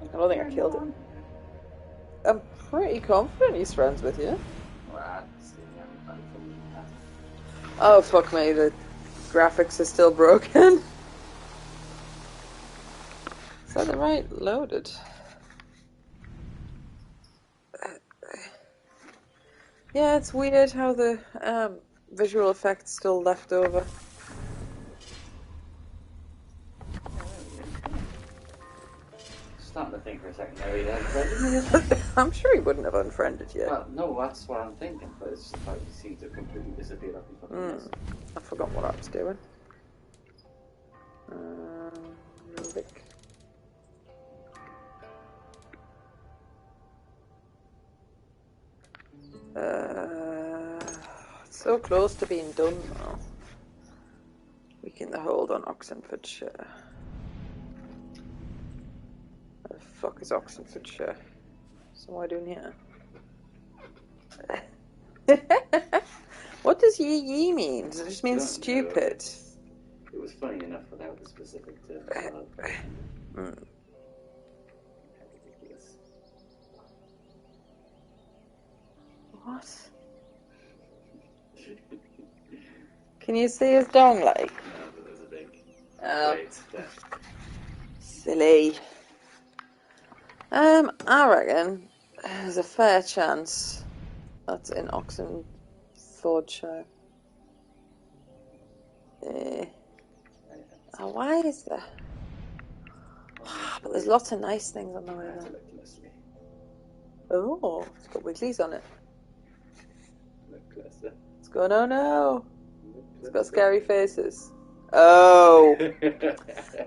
I don't think I killed him. I'm pretty confident he's friends with you. Oh, fuck me, the graphics are still broken. Is that the right loaded? Yeah, it's weird how the visual effects still left over. Starting to think for a second now he'd unfriended me. I'm sure he wouldn't have unfriended you. Well, no, that's what I'm thinking, but it's just like he seemed to completely disappear off his fucking list. I forgot what I was doing. Vic. So close to being done now. Weaken the hold on Oxenfordshire. Where the fuck is Oxenfordshire? So what am I doing here? What does ye mean? Does it just mean stupid? It was funny enough without the specific term. Ridiculous. What? Can you see his dong like? No, but there's a big. Right. Silly. I reckon there's a fair chance that's in Oxenfordshire. Oh, why is there? But there's lots of nice things on the way there. Oh, it's got wigglies on it. It's going, oh no. It's got scary faces. Oh.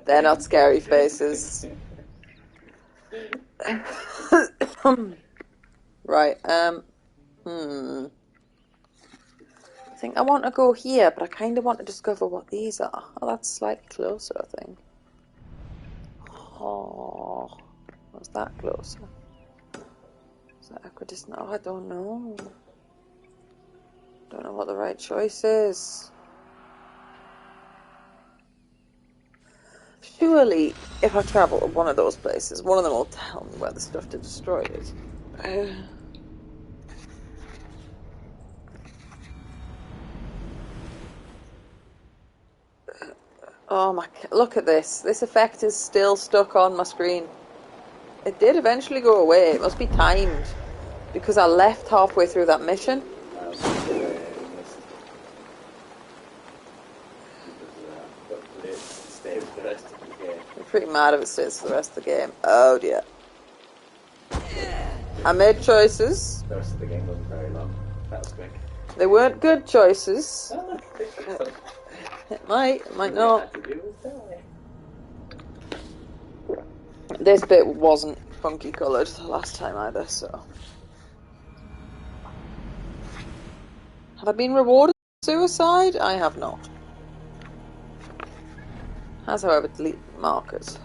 They're not scary faces. Right, I think I want to go here, but I kind of want to discover what these are. Oh, that's slightly closer, I think. Oh, was that closer? Is that equidistant? Oh, I don't know. Don't know what the right choice is. Surely, if I travel to one of those places, one of them will tell me where the stuff to destroy is. Oh my, look at this. This effect is still stuck on my screen. It did eventually go away. It must be timed. Because I left halfway through that mission. I'm pretty mad if it stays for the rest of the game. Oh dear. I made choices. The rest of the game wasn't very long. That was quick. They weren't good choices. It might not. This bit wasn't funky coloured the last time either, so. Have I been rewarded for suicide? I have not. Has, however, delete markers.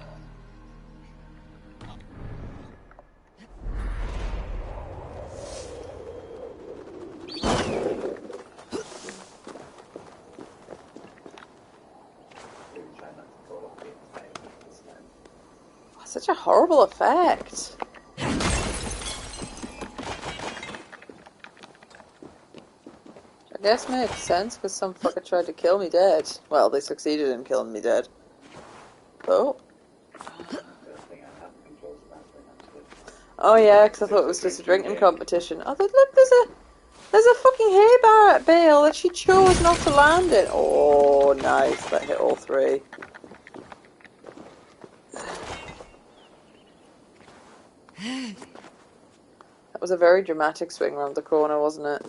Such a horrible effect. I guess makes sense because some fucker tried to kill me dead. Well, they succeeded in killing me dead. Oh. Oh yeah, because I thought it was just a drinking competition. Oh, look, there's a fucking hay bale that she chose not to land in. Oh, nice. That hit all three. That was a very dramatic swing around the corner, wasn't it?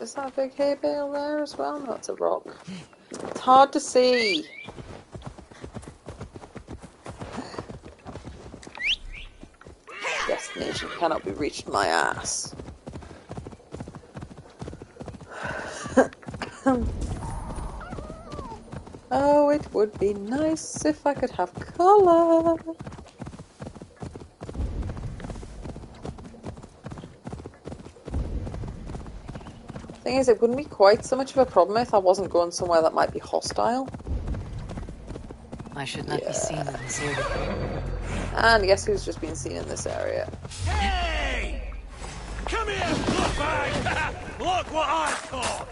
Is that a big hay bale there as well? No, it's a rock. It's hard to see. Destination cannot be reached, my ass. Oh, it would be nice if I could have colour. I Thing is, it wouldn't be quite so much of a problem if I wasn't going somewhere that might be hostile. I should not be seen in this area. And guess who's just been seen in this area? Hey! Come here, bloodbag! Look what I've caught!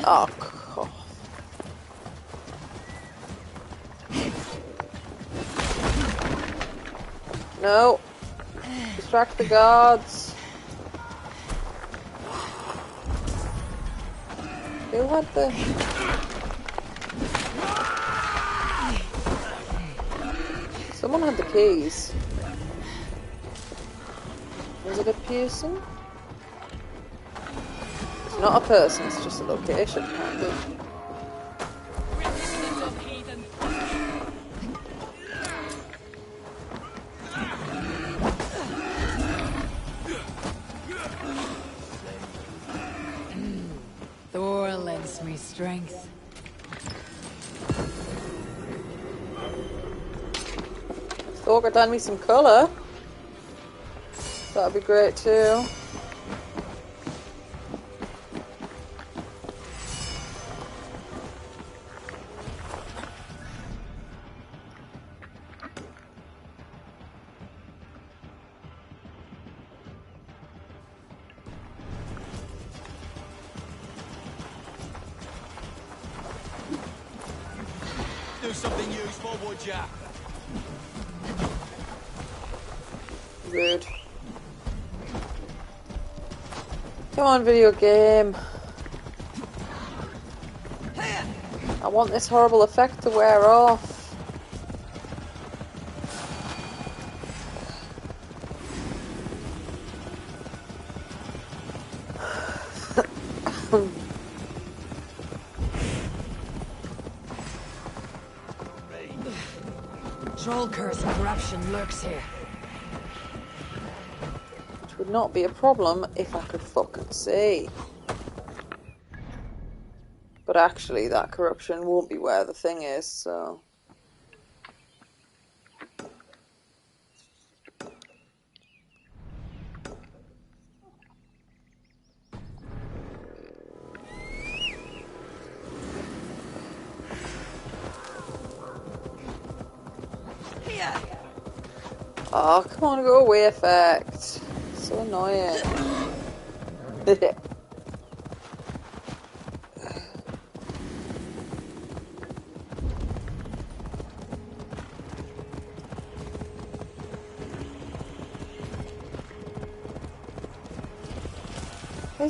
Oh, God. No. Distract the guards. Who had the... Someone had the keys. Was it a person? It's not a person, it's just a location, kind of. Thor lends me strength. Thor could lend me some colour. That'd be great too. Do something useful, would ya? Rude. Come on, video game. I want this horrible effect to wear off. Troll curse and corruption lurks here. Which would not be a problem if I could fucking see. But actually, that corruption won't be where the thing is, so... Oh, come on, go away, effect. So annoying. This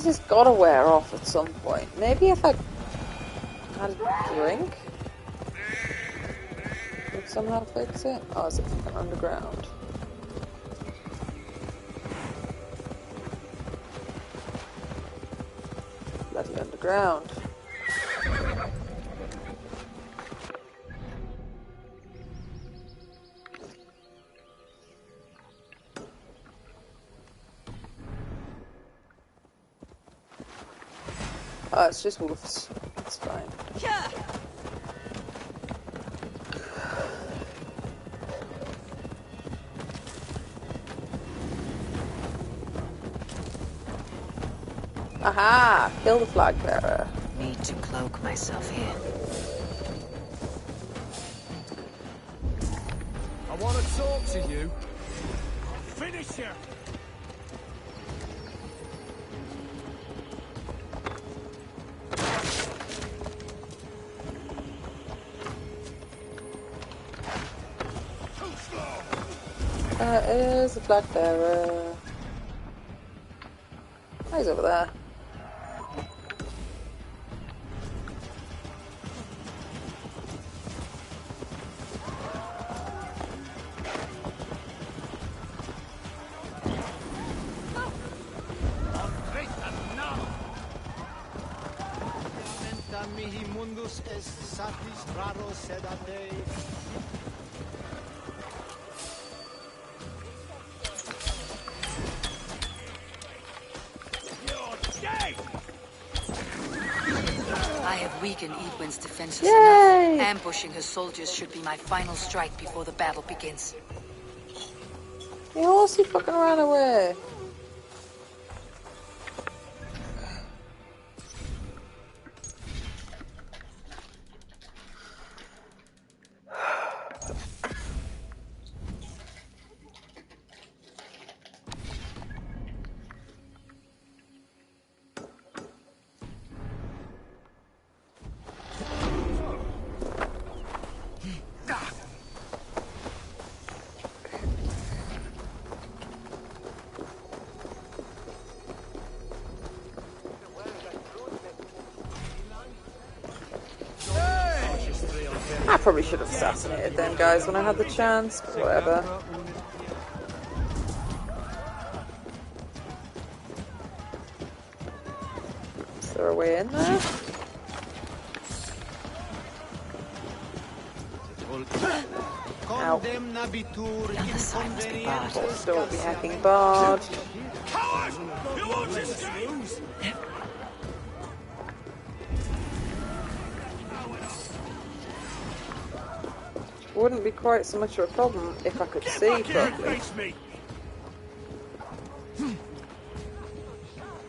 has got to wear off at some point. Maybe if I had a drink, would somehow fix it? Oh, is it fucking underground? Bloody underground. Oh, it's just wolves. It's fine. Aha! Kill the flag bearer. Need to cloak myself here. I want to talk to you. Finish here. Is the flag bearer. Oh, he's over there. I have weakened Edwin's defenses Yay! enough. Ambushing her soldiers should be my final strike before the battle begins. The horse, he fucking ran away. probably should have assassinated them guys when I had the chance, but whatever. Is there a way in there? Ow. Don't be hacking Bard. Wouldn't be quite so much of a problem if I could see properly.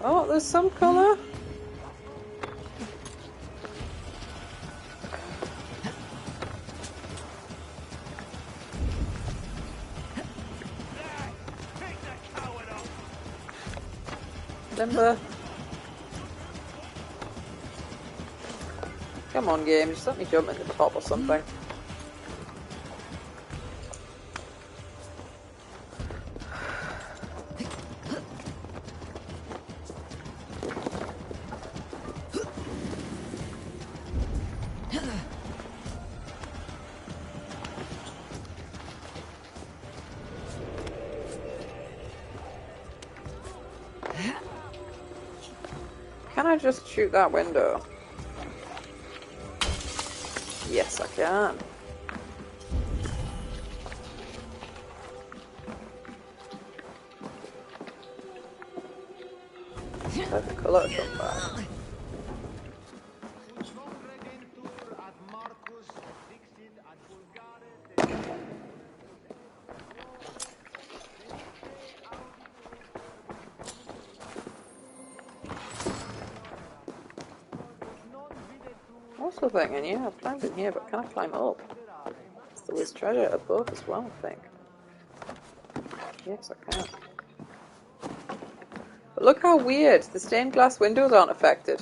Oh, there's some colour. Limber. Come on, game, just let me jump in the top or something. Can I just shoot that window? Yes, I can. Let the colour come back. Also thinking, yeah, I've climbed in here, but can I climb up? There was treasure above as well, I think. Yes, I can. But look how weird, the stained glass windows aren't affected.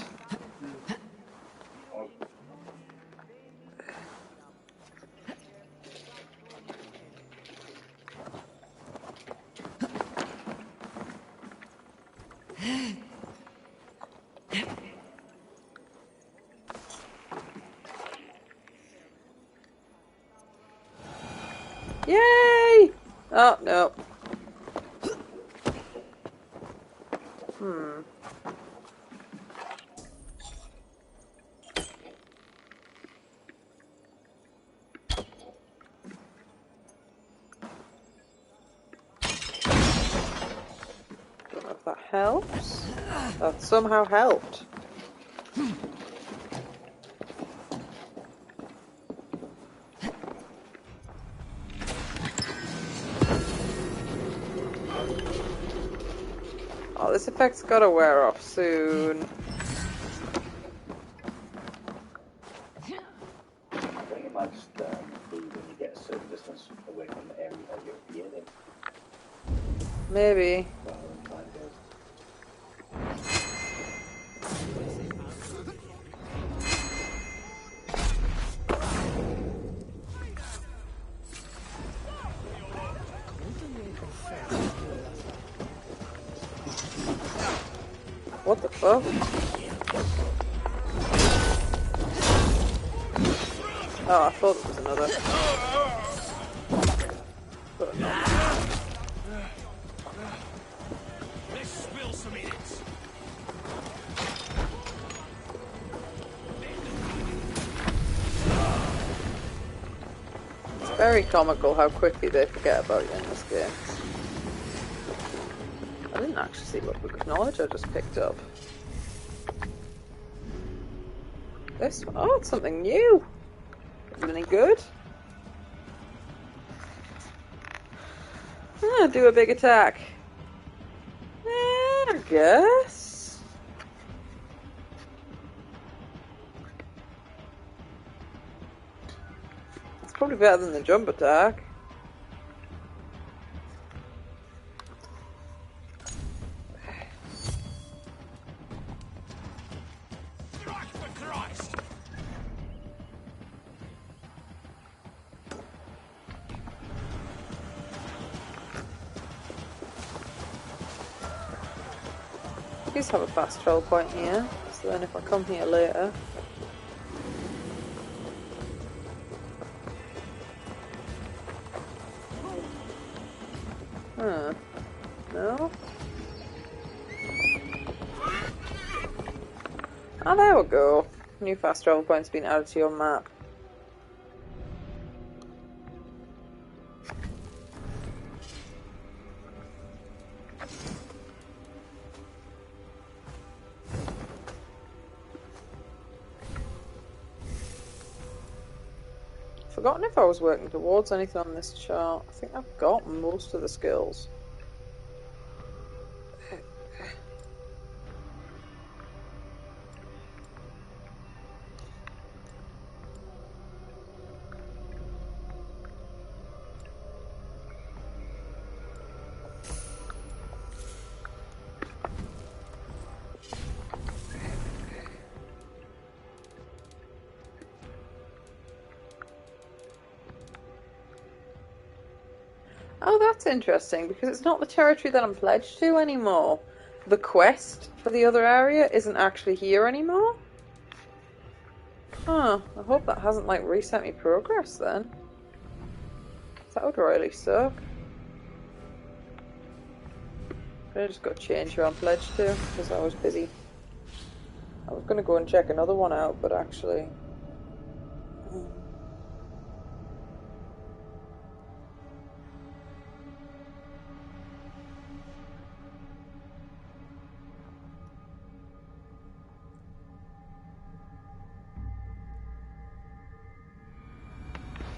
Yay! Oh, no. Don't know if that helps. That somehow helped. Oh, this effect's gotta wear off soon. I think it might just be when you get a certain distance away from the area that you're in. Maybe. Rather than time goes. What the fuck? Oh, I thought it was another. But no. Let's spill some idiots. It's very comical how quickly they forget about you in this game. I didn't actually see what book of knowledge I just picked up. This one, oh, it's something new. Is it any good? Ah, do a big attack. I guess. It's probably better than the jump attack. Please have a fast travel point here, so then if I come here later... Huh. No? Oh, there we go. New fast travel points being added to your map. Forgotten if I was working towards anything on this chart. I think I've got most of the skills. Oh, that's interesting, because it's not the territory that I'm pledged to anymore. The quest for the other area isn't actually here anymore? Huh, I hope that hasn't, like, reset me progress then. That would really suck. I just got to change who I'm pledged to, because I was busy. I was going to go and check another one out, but actually...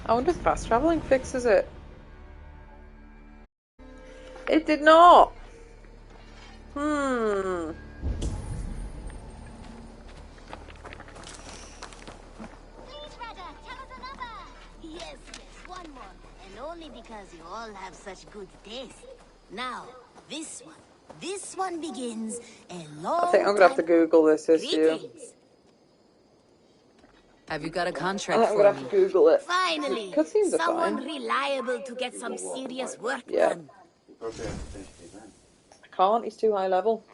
I wonder if fast travelling fixes it. It did not! Hmm... Yes, one more. And only because you all have such good taste. Now, this one. This one begins a long I think I'm going to have to Google this issue. Greetings. Have you got a I contract think I'm for going to have me? to Google it. Finally, Cutscenes are someone fine. reliable to get some serious work Yeah. done. You probably have to finish the exam. I can't, he's too high level.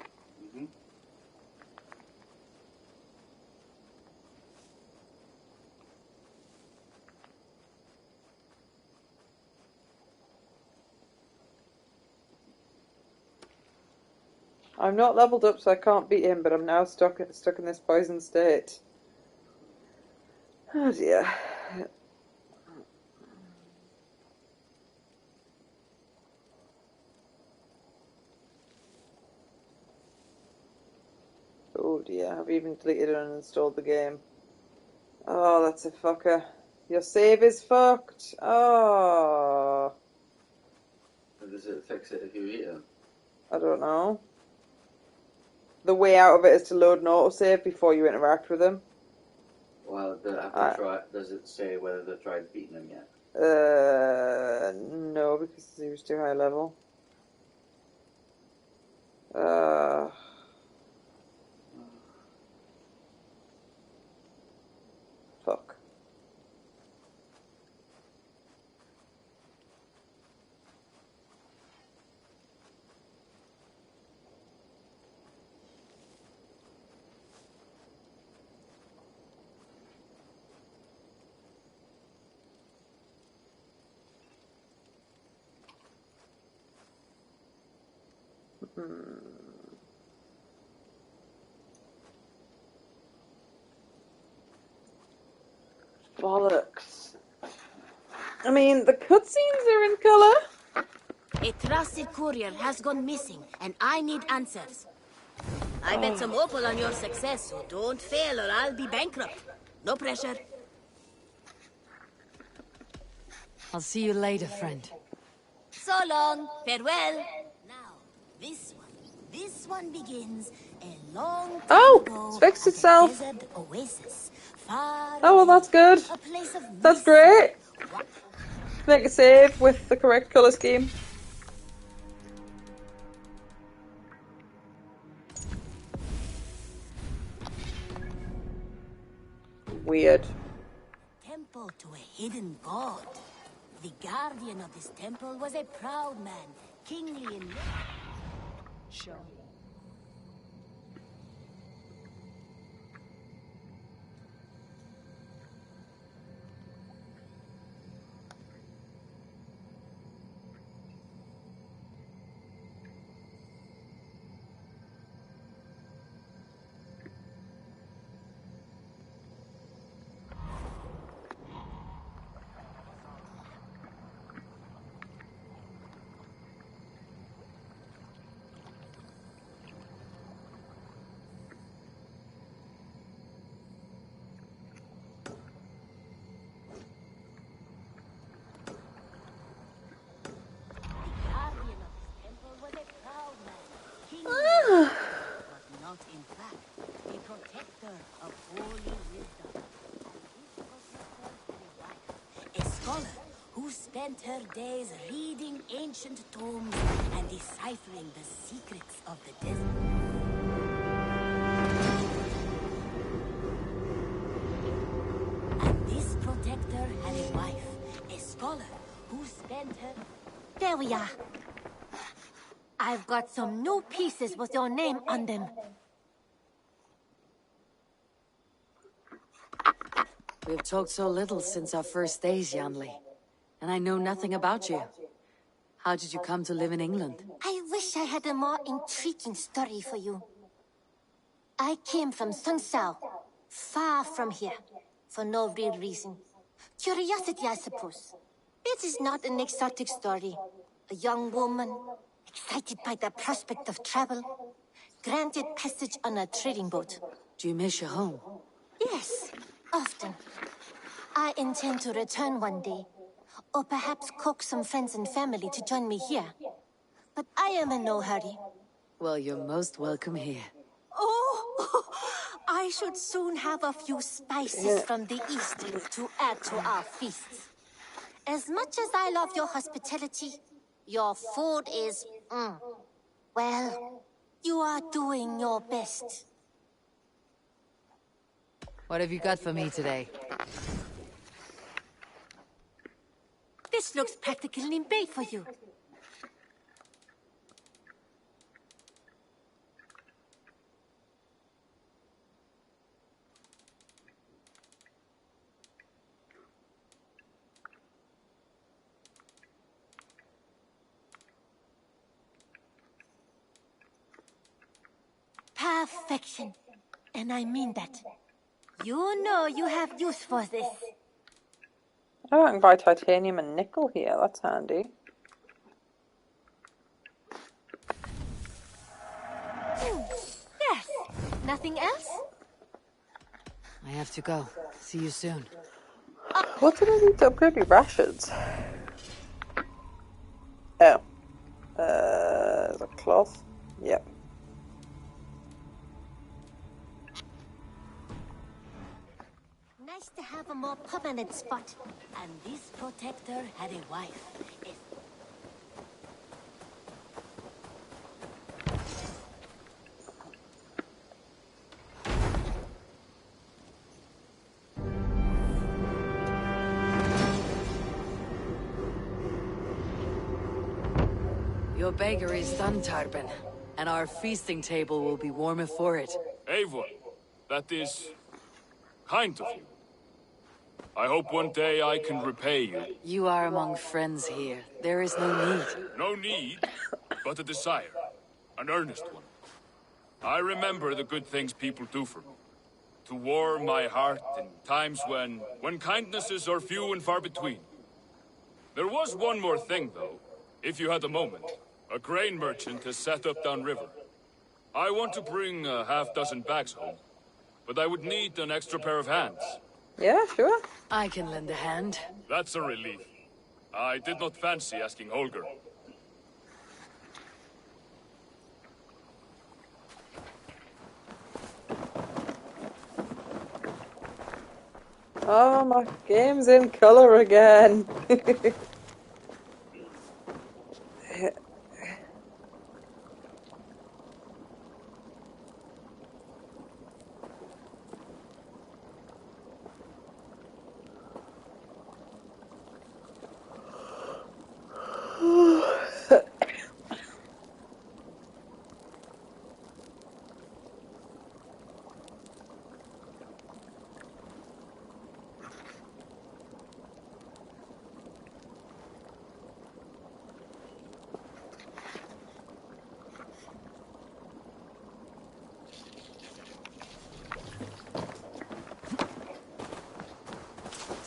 Mm-hmm. I'm not leveled up, so I can't beat him, but I'm now stuck in this poison state. Oh dear. Oh dear, I've even deleted and uninstalled the game. Oh, that's a fucker. Your save is fucked. Oh. Does it fix it if you eat them? I don't know. The way out of it is to load an autosave before you interact with him. Well, does it say whether they've tried beating them yet? No, because he was too high level. Uh, fuck. Bollocks. I mean, the cutscenes are in colour. A trusted courier has gone missing, and I need answers. I bet some opal on your success, so don't fail or I'll be bankrupt. No pressure. I'll see you later, friend. So long. Farewell. Now, this one begins a long time Oh, ago it's fixed at a itself. desert oasis. Far Oh, well, away. that's good. A place of That's mystery. great. Make a save with the correct colour scheme. Weird. Temple to a hidden god. The guardian of this temple was a proud man, kingly in... Show. spent her days reading ancient tomes and deciphering the secrets of the desert. And this protector had a wife, a scholar, who spent her... There we are. I've got some new pieces with your name on them. We've talked so little since our first days, Yanli. And I know nothing about you. How did you come to live in England? I wish I had a more intriguing story for you. I came from Sunsao, far from here, for no real reason. Curiosity, I suppose. It is not an exotic story. A young woman, excited by the prospect of travel, granted passage on a trading boat. Do you miss your home? Yes, often. I intend to return one day, or perhaps coax some friends and family to join me here. But I am in no hurry. Well, you're most welcome here. Oh, I should soon have a few spices from the east to add to our feasts. As much as I love your hospitality, your food is, well, you are doing your best. What have you got for me today? This looks practically made for you. Perfection. And I mean that. You know you have use for this. Oh, I can buy titanium and nickel here. That's handy. Yes. Nothing else? I have to go. See you soon. What did I need to upgrade your rations? Oh. The cloth? Yep. Nice to have a more permanent spot. And this protector had a wife. Your bakery is done, Tarben. And our feasting table will be warmer for it. Eivor, that is kind of you. I hope one day I can repay you. You are among friends here. There is no need. No need, but a desire. An earnest one. I remember the good things people do for me. To warm my heart in times when kindnesses are few and far between. There was one more thing, though, if you had a moment. A grain merchant has set up downriver. I want to bring a half-dozen bags home, but I would need an extra pair of hands. Yeah, sure. I can lend a hand. That's a relief. I did not fancy asking Holger. Oh, my game's in colour again.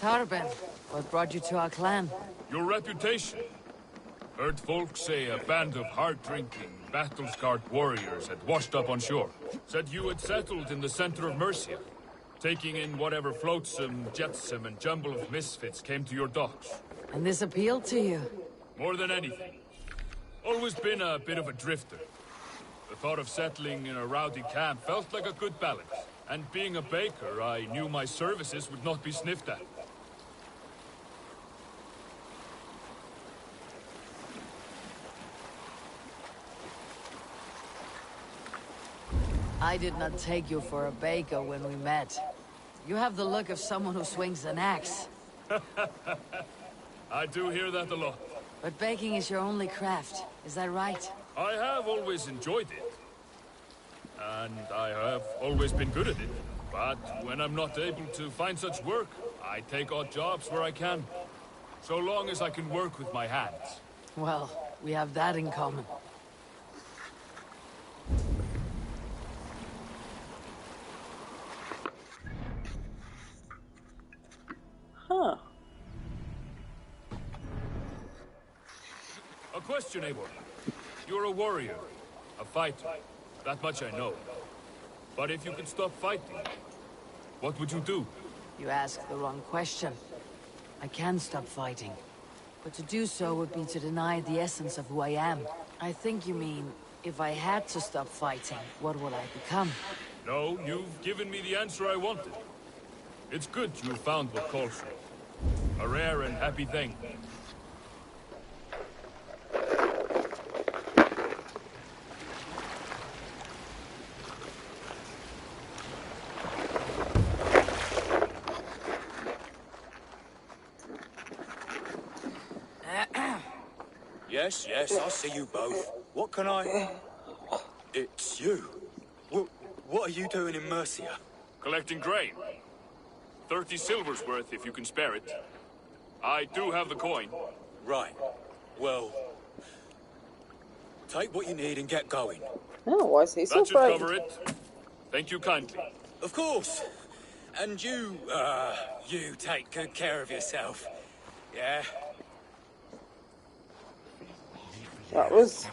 Tarben, what brought you to our clan? Your reputation. Heard folks say a band of hard-drinking, battle-scarred warriors had washed up on shore. Said you had settled in the center of Mercia, taking in whatever flotsam, jetsam, and jumble of misfits came to your docks. And this appealed to you? More than anything. Always been a bit of a drifter. The thought of settling in a rowdy camp felt like a good balance. And being a baker, I knew my services would not be sniffed at. I did not take you for a baker when we met. You have the look of someone who swings an axe. I do hear that a lot. But baking is your only craft, is that right? I have always enjoyed it. And I have always been good at it. But when I'm not able to find such work, I take odd jobs where I can. So long as I can work with my hands. Well, we have that in common. Huh. A question, Eivor. You're a warrior, a fighter. That much I know. But if you could stop fighting, what would you do? You ask the wrong question. I can stop fighting. But to do so would be to deny the essence of who I am. I think you mean, if I had to stop fighting, what would I become? No, you've given me the answer I wanted. It's good you found what calls you. A rare and happy thing. Yes, yes, I see you both. What can I... It's you. What are you doing in Mercia? Collecting grain. 30 silver's worth if you can spare it. I do have the coin. Right. Well... Take what you need and get going. Oh, why is he so That should frightened? cover it. Thank you kindly. Of course. And you take good care of yourself. Yeah? That was...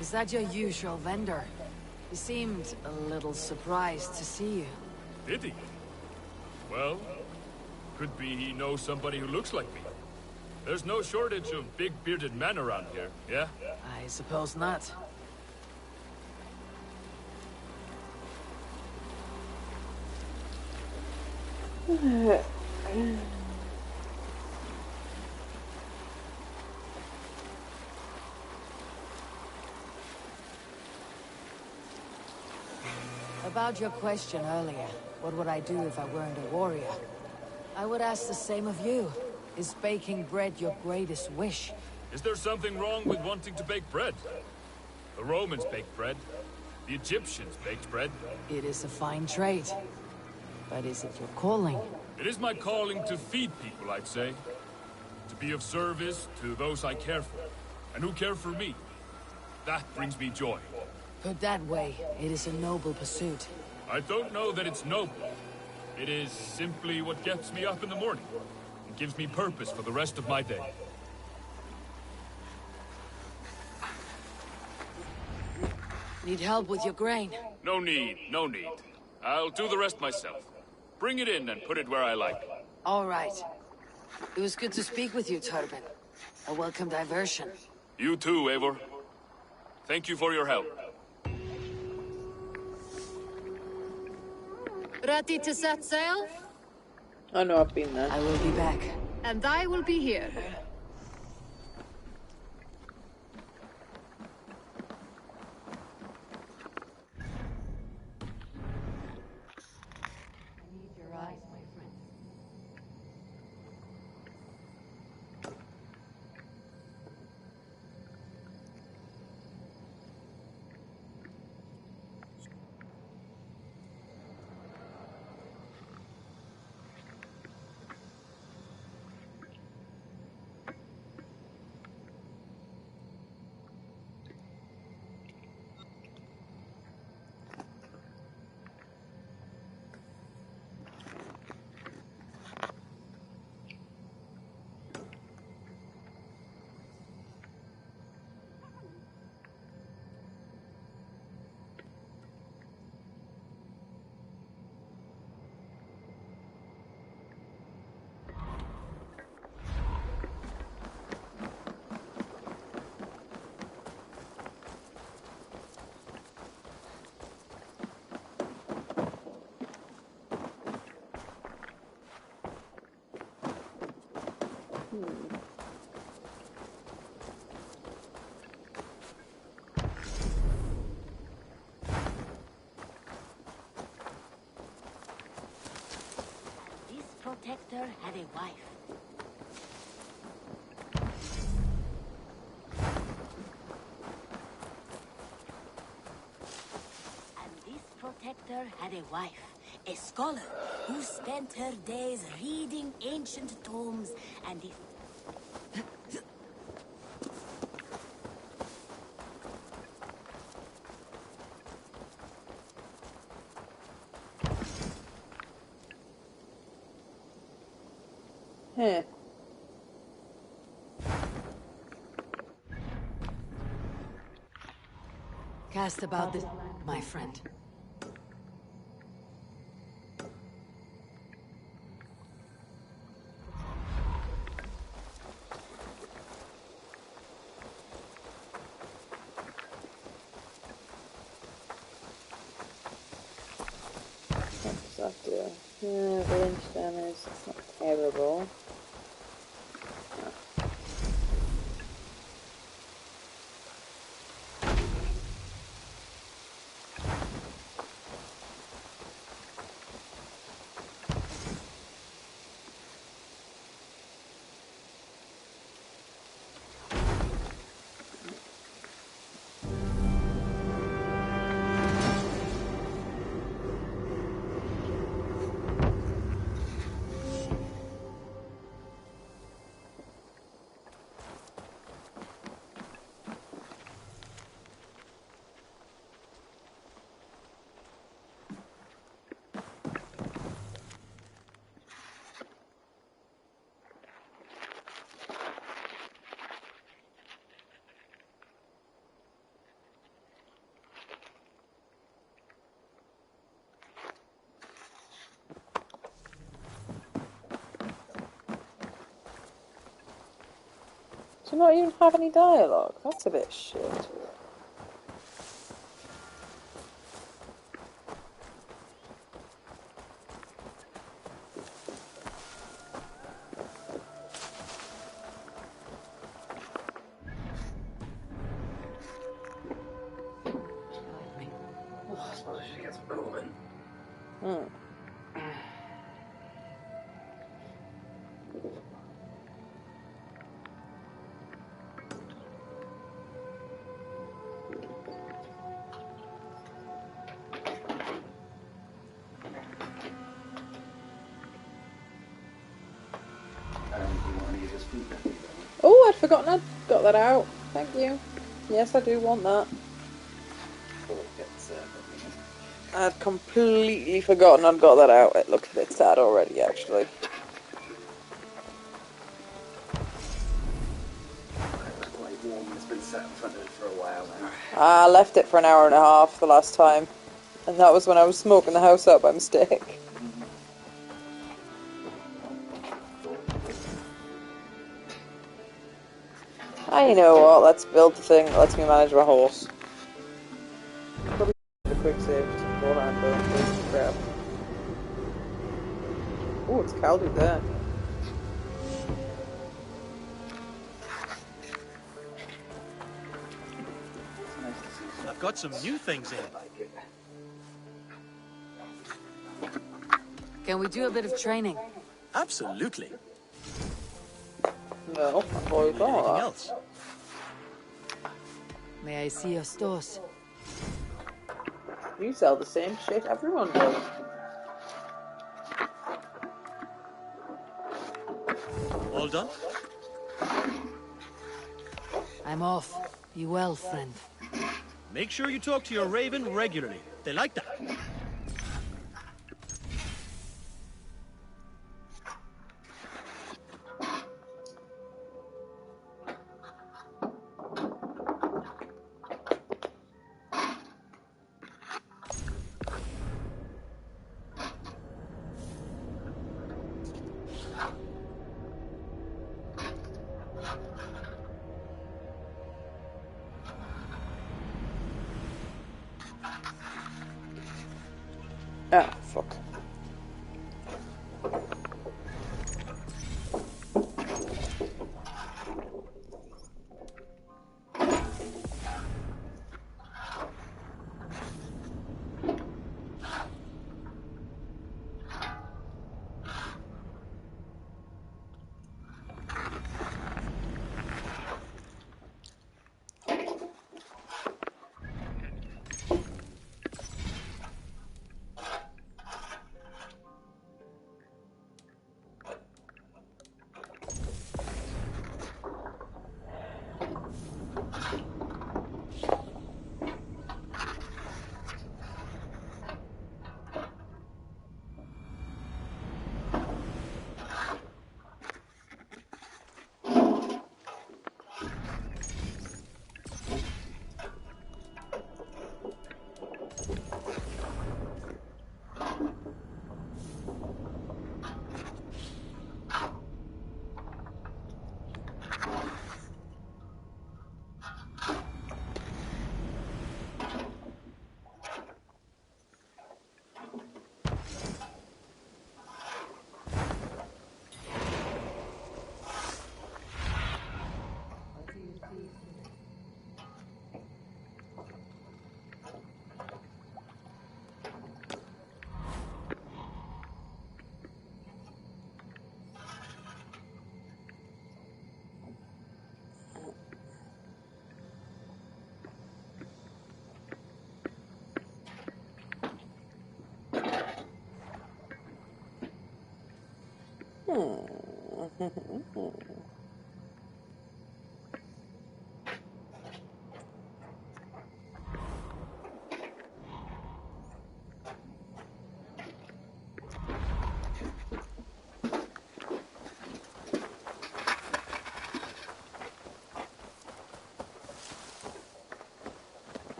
Is that your usual vendor? He seemed a little surprised to see you. Did he? Well, could be he knows somebody who looks like me. There's no shortage of big bearded men around here, yeah? I suppose not. About your question earlier, what would I do if I weren't a warrior? I would ask the same of you. Is baking bread your greatest wish? Is there something wrong with wanting to bake bread? The Romans baked bread. The Egyptians baked bread. It is a fine trade. But is it your calling? It is my calling to feed people, I'd say. To be of service to those I care for, and who care for me. That brings me joy. Put that way, it is a noble pursuit. I don't know that it's noble. It is simply what gets me up in the morning, and gives me purpose for the rest of my day. Need help with your grain? No need, no need. I'll do the rest myself. Bring it in and put it where I like. All right. It was good to speak with you, Turbin. A welcome diversion. You too, Eivor. Thank you for your help. Ready to set sail? I know I've been there. I will be back. And I will be here. Your eyes, my friend. This protector had a wife. And this protector had a wife, a scholar who spent her days reading ancient tomes and if Huh. Cast about this, my friend. What does that do? Yeah, range damage, that's not terrible. Do you not even have any dialogue? That's a bit shit. Oh, I suppose I should get some cooking. Hmm. Do you want to use this food then? Oh, I'd forgotten I'd got that out. Thank you. Yes, I do want that. Before it gets cooking. I'd completely forgotten I'd got that out. It looks a bit sad already, actually. It was quite warm and it's been sat in front of it for a while now. I left it for an hour and a half the last time. And that was when I was smoking the house up by mistake. You know what, let's build the thing that lets me manage my horse. Probably a quick save just beforehand, though, in case it's crap. Oh, it's Caldu there. It's nice to see some. I've got some new things in. Like it. Can we do a bit of training? Absolutely. No, I thought you Need got anything that. else? May I see your stores? You sell the same shit everyone does. All done? I'm off. Be well, friend. Make sure you talk to your raven regularly. They like that. Ah, fuck.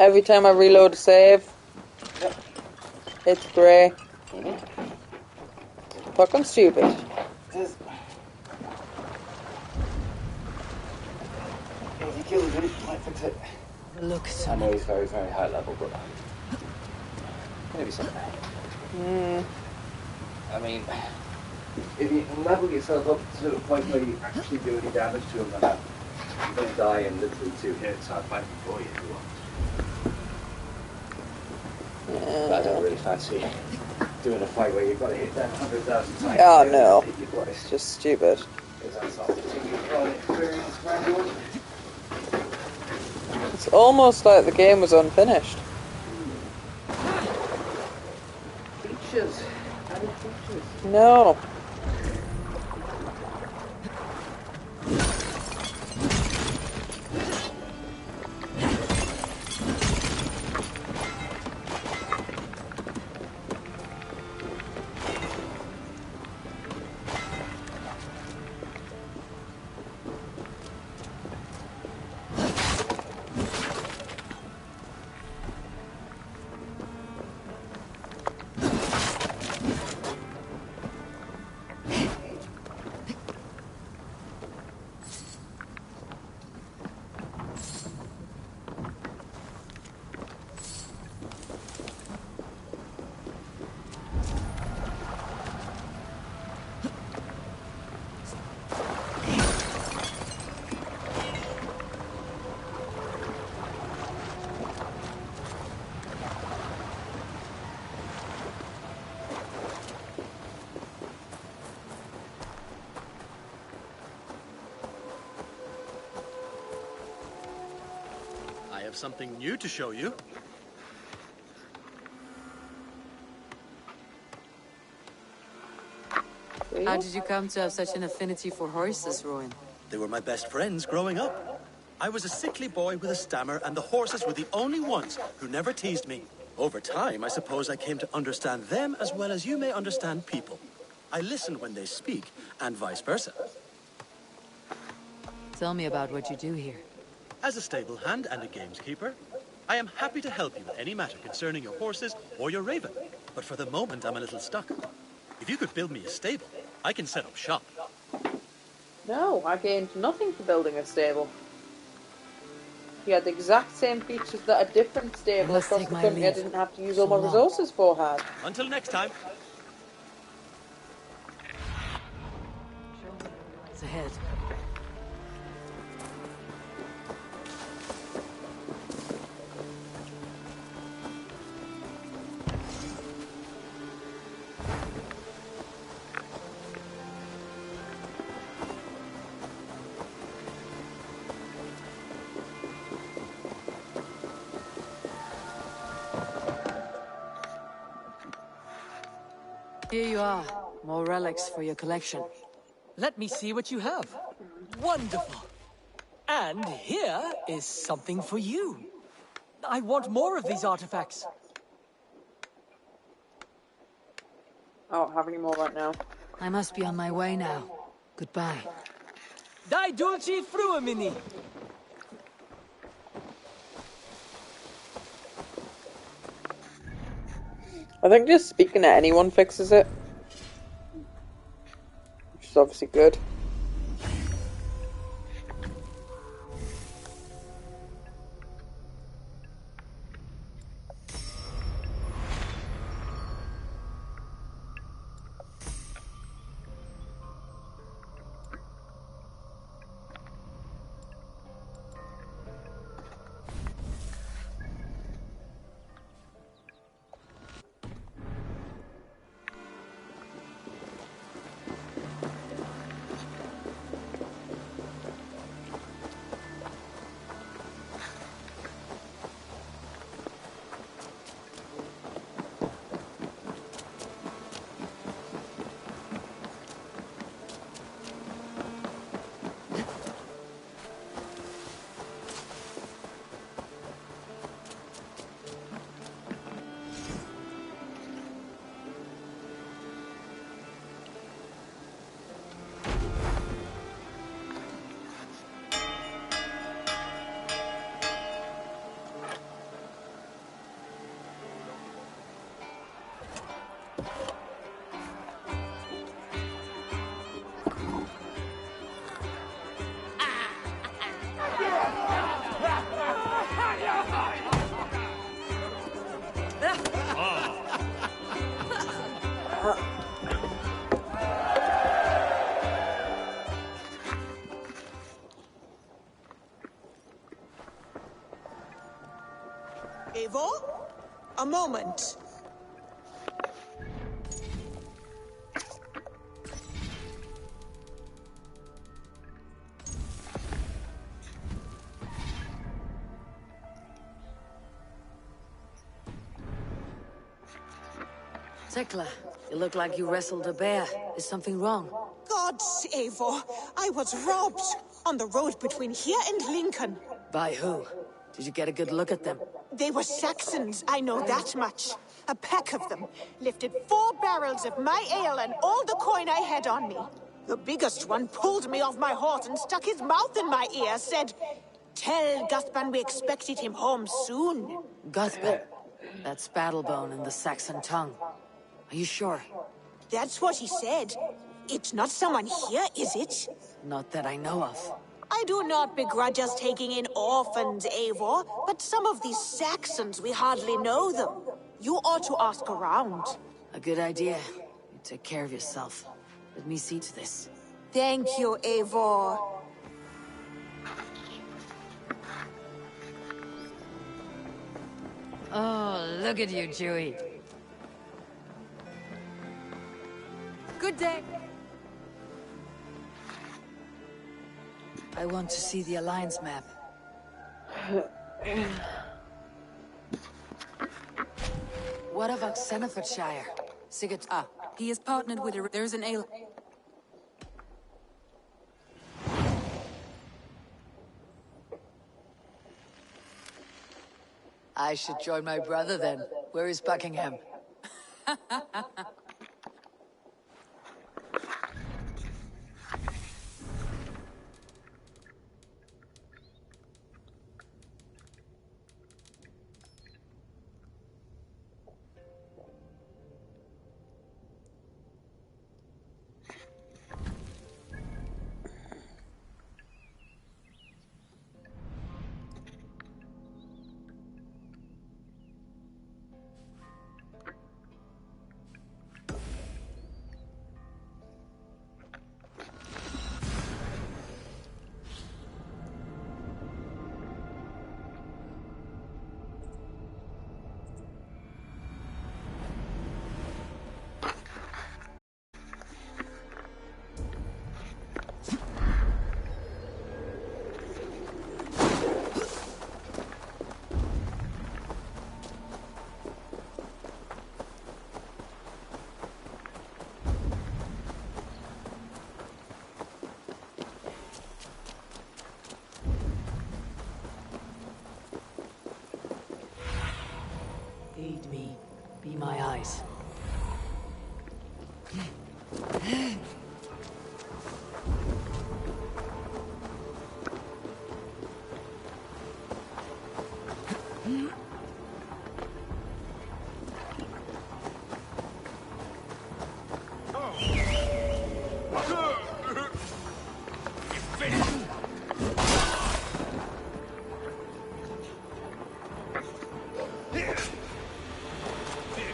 Every time I reload a save, it's grey. Fucking stupid. If you kill the dude, might fix it. Look, I son. know he's very, very high level, but maybe someday. I mean, if you can level yourself up to the point where you actually do any damage to him, then you're going to die in literally 2 hits. I'd fight before you if you want. But I don't really fancy doing a fight where you've got to hit them 100,000 times. Oh no, Hit your body. it's just stupid. Because that's not particularly fun experience for anyone. It's almost like the game was unfinished. Features. Added features. No. I have something new to show you. How did you come to have such an affinity for horses, Rowan? They were my best friends growing up. I was a sickly boy with a stammer, and the horses were the only ones who never teased me. Over time, I suppose I came to understand them as well as you may understand people. I listen when they speak, and vice versa. Tell me about what you do here. As a stable hand and a gameskeeper, I am happy to help you with any matter concerning your horses or your raven. But for the moment, I'm a little stuck. If you could build me a stable, I can set up shop. No, I gained nothing for building a stable. He had the exact same features that a different stable Let's across take the my country I leave. didn't have to use So all my long. resources for had. Until next time. It's ahead. Here you are. More relics for your collection. Let me see what you have. Wonderful. And here is something for you. I want more of these artifacts. I don't have any more right now. I must be on my way now. Goodbye. Dai dulci fruemini. I think just speaking to anyone fixes it. Which is obviously good. moment. Tekla, you look like you wrestled a bear. Is something wrong? Gods, Eivor, I was robbed on the road between here and Lincoln. By who? Did you get a good look at them? They were Saxons, I know that much. A pack of them lifted 4 barrels of my ale and all the coin I had on me. The biggest one pulled me off my horse and stuck his mouth in my ear, said, "Tell Guthban we expected him home soon." Guthban? That's Battlebone in the Saxon tongue. Are you sure? That's what he said. It's not someone here, is it? Not that I know of. I do not begrudge us taking in orphans, Eivor, but some of these Saxons, we hardly know them. You ought to ask around. A good idea. You take care of yourself. Let me see to this. Thank you, Eivor. Oh, look at you, Chewie. Good day. I want to see the Alliance map. What about Senefordshire? Sigurd. Ah, he is partnered with a... There's an ale... I should join my brother then. Where is Buckingham? Aid me. Be my eyes.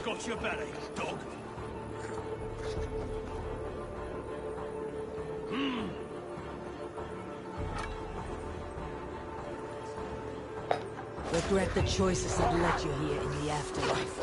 Got your belly, dog. Regret the choices that led you here in the afterlife.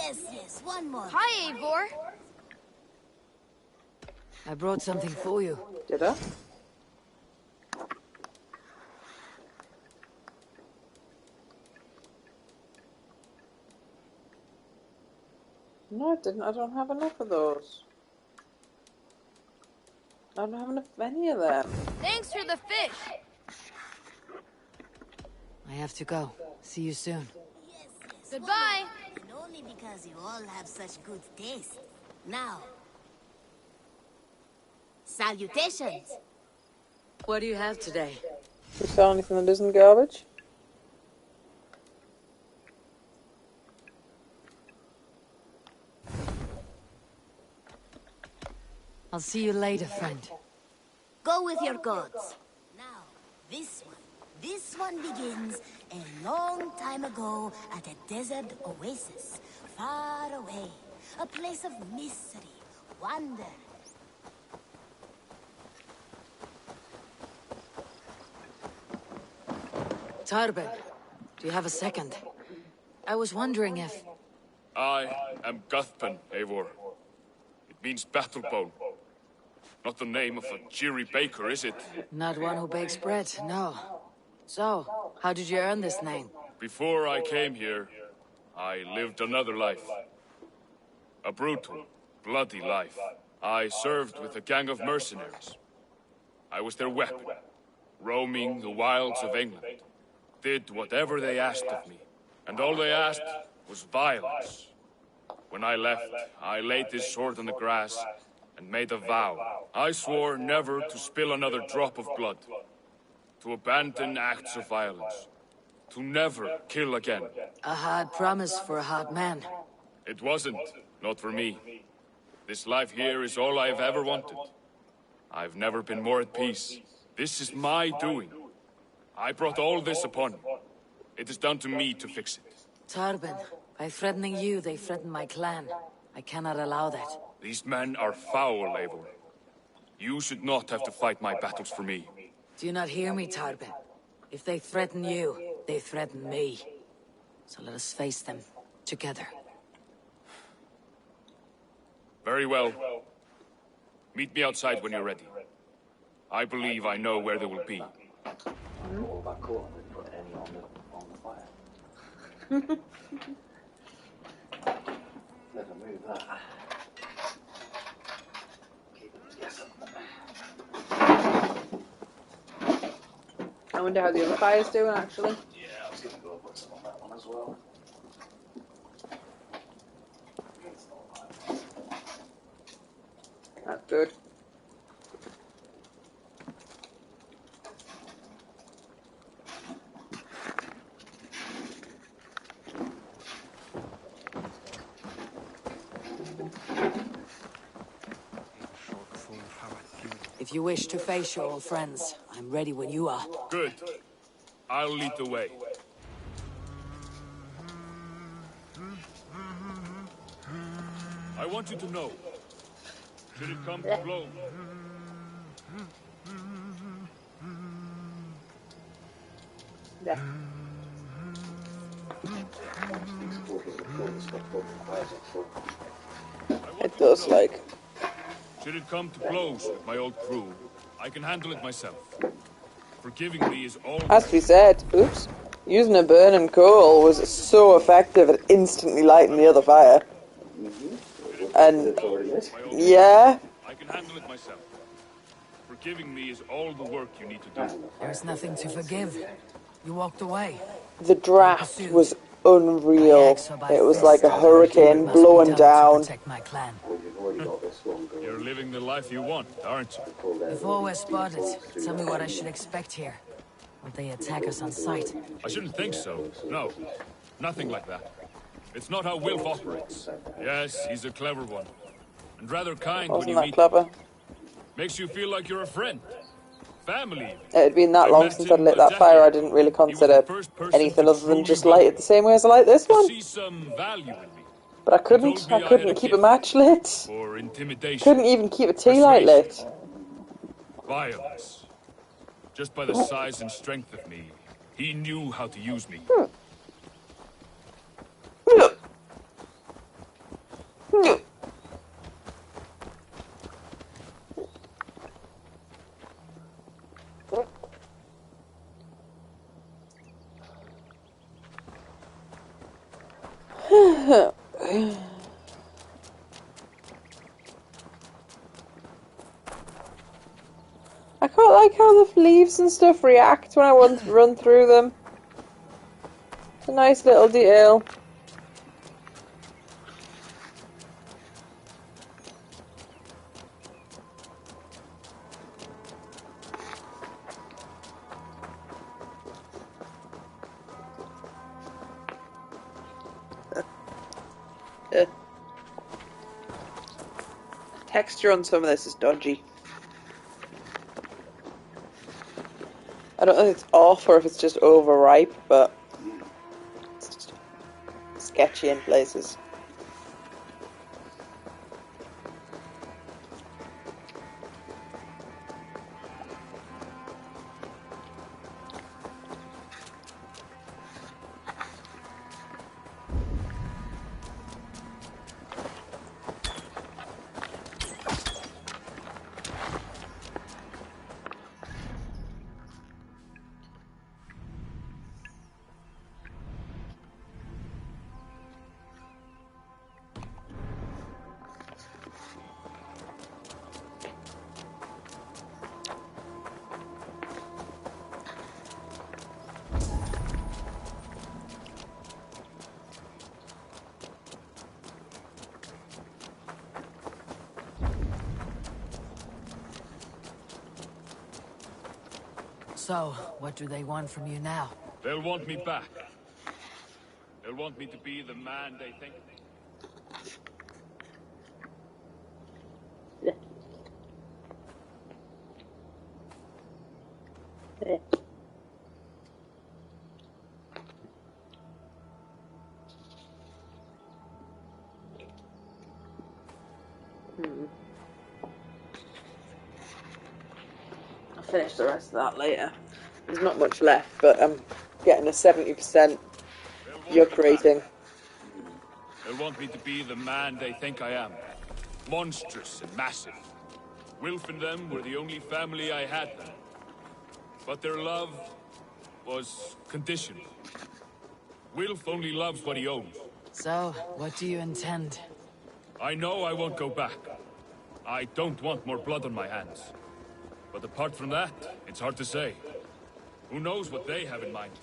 Yes, one more. Hi, Eivor. I brought something for you. Did I? No, I didn't. I don't have enough of those. I don't have enough of any of them. Thanks for the fish. I have to go. See you soon. Goodbye. And only because you all have such good taste. Now, salutations. What do you have today? You sell anything that isn't garbage? I'll see you later, friend. Go with your gods. Now, this one begins a long time ago at a desert oasis, far away. A place of mystery, wonder. Tarben, do you have a second? I was wondering if... I am Guthpen, Eivor. It means battle bone. Not the name of a cheery baker, is it? Not one who bakes bread, no. So, how did you earn this name? Before I came here, I lived another life. A brutal, bloody life. I served with a gang of mercenaries. I was their weapon, roaming the wilds of England. Did whatever they asked of me. And all they asked was violence. When I left, I laid this sword on the grass and made a vow. I swore never to spill another drop of blood. To abandon acts of violence. To never kill again. A hard promise for a hard man. It wasn't. Not for me. This life here is all I've ever wanted. I've never been more at peace. This is my doing. I brought all this upon me. It is down to me to fix it. Tarben, by threatening you, they threaten my clan. I cannot allow that. These men are foul, Eivor. You should not have to fight my battles for me. Do you not hear me, Tarben? If they threaten you, they threaten me. So let us face them, together. Very well. Meet me outside when you're ready. I believe I know where they will be. All that cool, I didn't put any on the fire. Never move that. Keep it together. I wonder how the other fire's doing, actually. Yeah, I was going to go put some on that one as well. That's good. If you wish to face your old friends, I'm ready when you are. Good. I'll lead the way. I want you to know. Should it come to blows, Yeah. It does, like... should it come to blows with my old crew, I can handle it myself. Forgiving me is all... As we said, oops, using a burning coal was so effective at instantly lighting the other fire. And, yeah. I can handle it myself. Forgiving me is all the work you need to do. There's nothing to forgive. You walked away. The draft was unreal. It was like a hurricane blowing down. My clan. You're living the life you want, aren't you? If all we're spotted, tell me what I should expect here. Will they attack us on sight? I shouldn't think so. No. Nothing like that. It's not how Wilf operates. Yes, he's a clever one. And rather kind when Wasn't you that meet clever? him. Makes you feel like you're a friend. Family. It had been that I long met since I'd him lit a that fire, I decade didn't really ago. He was the consider first person anything to other than truly just light it the same way as I light this one. see some value in me. But I He couldn't told me I had keep a gift match lit. for intimidation. Couldn't even keep a tea light lit. Violence. Just by the size and strength of me, he knew how to use me. I quite like how the leaves and stuff react when I want to run through them. It's a nice little detail. Texture on some of this is dodgy. I don't know if it's off or if it's just overripe, but it's just sketchy in places. So, what do they want from you now? They'll want me back. They'll want me to be the man they think. I'll finish the rest of that later. There's not much left, but I'm getting a 70% yuck rating. They'll want me to be the man they think I am. Monstrous and massive. Wilf and them were the only family I had then. But their love was conditional. Wilf only loves what he owns. So, what do you intend? I know I won't go back. I don't want more blood on my hands. But apart from that, it's hard to say. Who knows what they have in mind?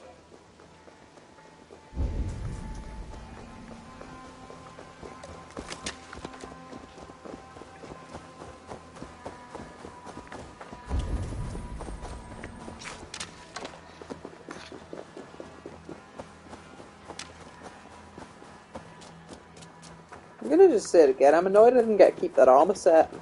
I'm gonna just say it again. I'm annoyed I didn't get to keep that armor set.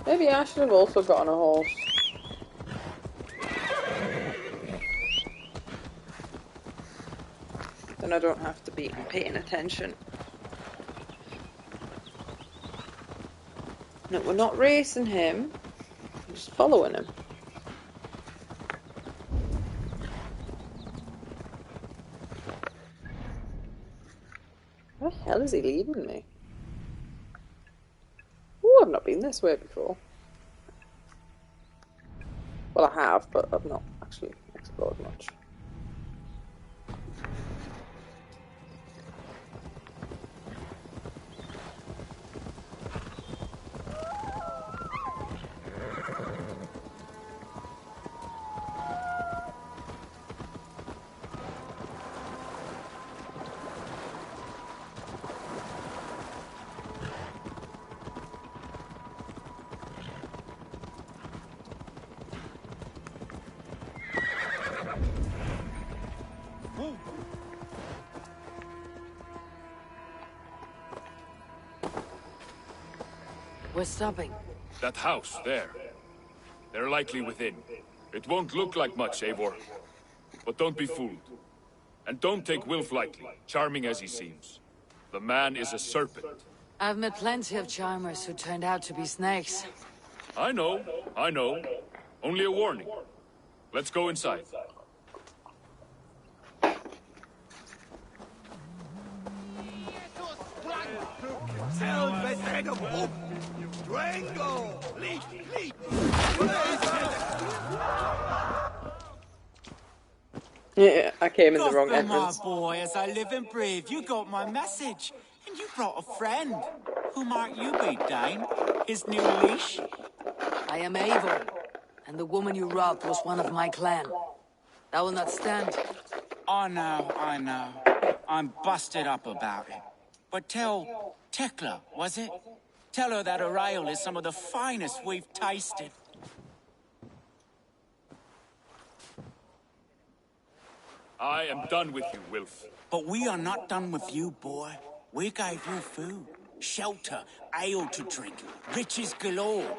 Maybe I should have also gotten a horse. Then I don't have to be paying attention. No, we're not racing him. We're just following him. Where the hell is he leading me? Oh, I've not been this way before. Well, I have, but I've not actually explored much. We're stopping. That house, there. They're likely within. It won't look like much, Eivor. But don't be fooled. And don't take Wilf lightly, charming as he seems. The man is a serpent. I've met plenty of charmers who turned out to be snakes. I know. Only a warning. Let's go inside. Yeah, I came in the wrong Gotham, my entrance. boy, as I live and breathe, you got my message. And you brought a friend. Who might you be, Dane? His new leash? I am Eivor, and the woman you robbed was one of my clan. That will not stand. I know. I'm busted up about it. But tell Tekla, was it? Tell her that her ale is some of the finest we've tasted. I am done with you, Wilf. But we are not done with you, boy. We gave you food, shelter, ale to drink, riches galore.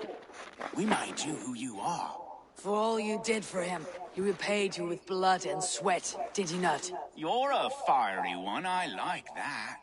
We made you who you are. For all you did for him, he repaid you with blood and sweat, did he not? You're a fiery one, I like that.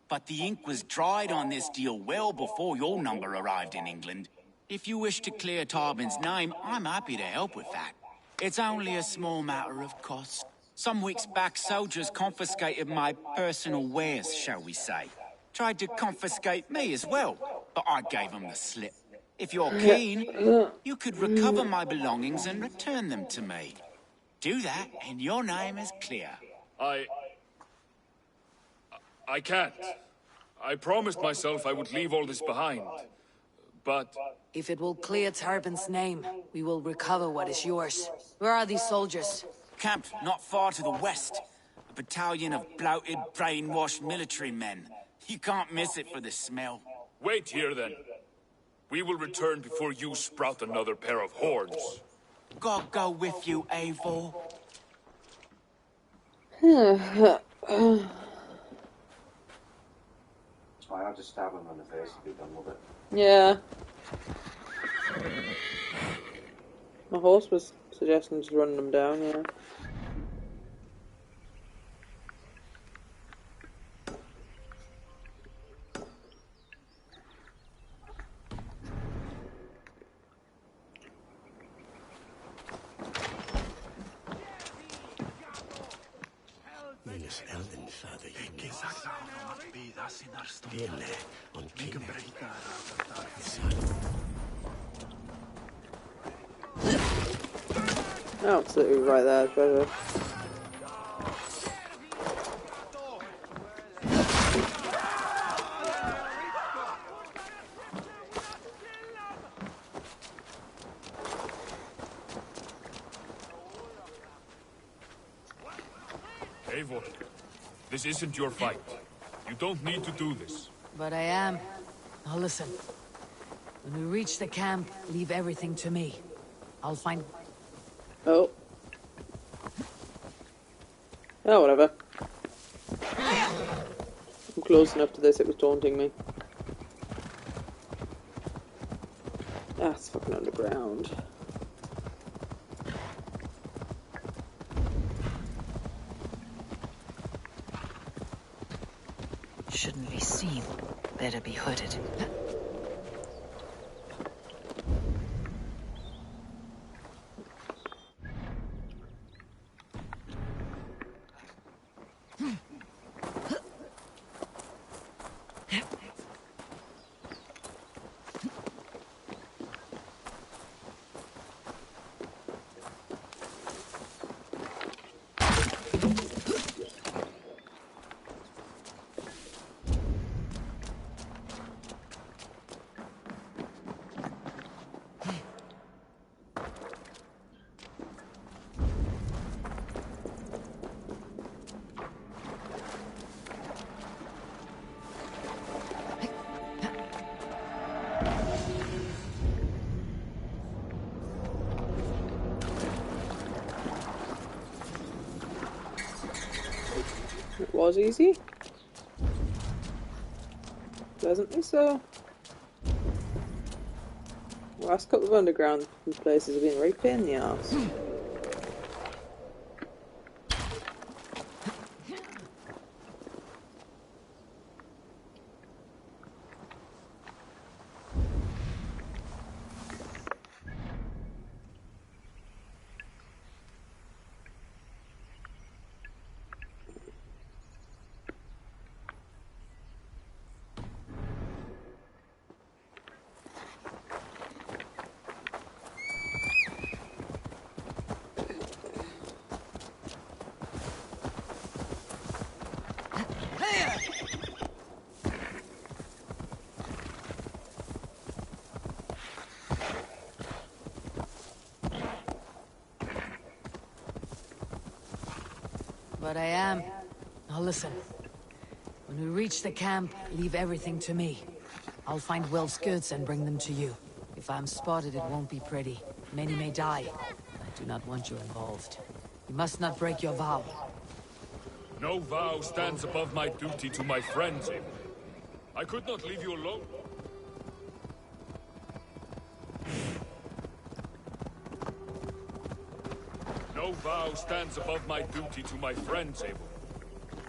But the ink was dried on this deal well before your number arrived in England. If you wish to clear Tarbin's name, I'm happy to help with that. It's only a small matter of cost. Some weeks back, soldiers confiscated my personal wares, shall we say. Tried to confiscate me as well, but I gave them the slip. If you're keen, you could recover my belongings and return them to me. Do that, and your name is clear. I can't. I promised myself I would leave all this behind. But... If it will clear Tarbin's name, we will recover what is yours. Where are these soldiers? Camped not far to the west. A battalion of bloated, brainwashed military men. You can't miss it for the smell. Wait here, then. We will return before you sprout another pair of horns. God go with you, Eivor. I'll just stab him in the face and be done with it. Yeah. My horse was suggesting just running them down, yeah. Absolutely right there, treasure. Eivor, this isn't your fight. You don't need to do this. But I am. Now listen. When we reach the camp, leave everything to me. I'll find... Oh. Oh, whatever. I'm close enough to this, it was taunting me. Ah, it's fucking underground. Shouldn't be seen. Better be hooded. It was easy. Pleasantly so. The last couple of underground places have been right pain in the arse. but I am. Now listen. When we reach the camp, leave everything to me. I'll find Will's goods and bring them to you. If I'm spotted, it won't be pretty. Many may die. I do not want you involved. You must not break your vow. No vow stands above my duty to my friends, Abel. I could not leave you alone. No vow stands above my duty to my friends, Abel.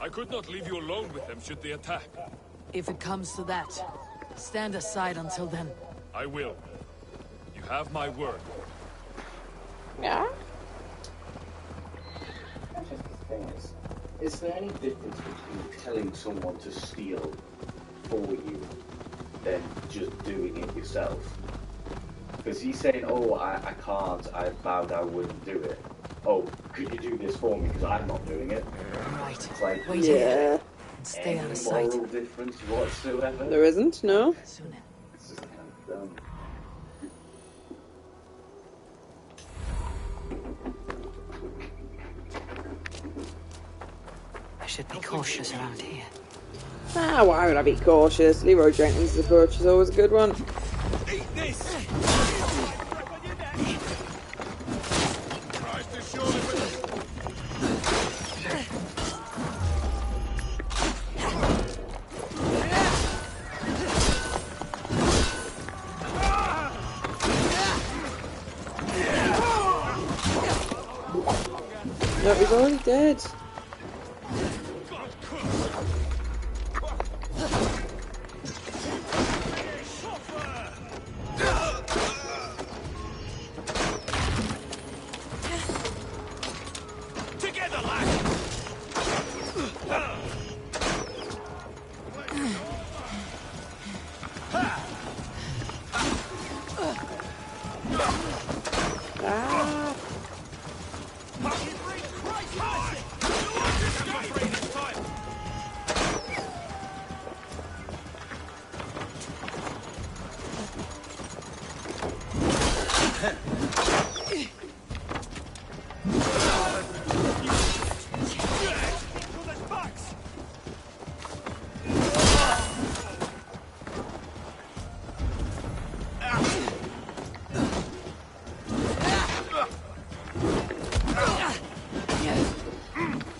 I could not leave you alone with them should they attack. If it comes to that, stand aside until then. I will. You have my word. Yeah? Is there any difference between telling someone to steal for you than just doing it yourself? Because he's saying, oh, I can't, I vowed I wouldn't do it. Oh, could you do this for me because I'm not doing it? Right. It's like, Wait here. And stay out of sight. moral difference whatsoever. There isn't, no? Soon. It's just kind of dumb. I should be cautious around here. Ah, why would I be cautious? Leroy Jenkins' approach is always a good one. Eat this! No, he's already dead. Together, lad! Ah.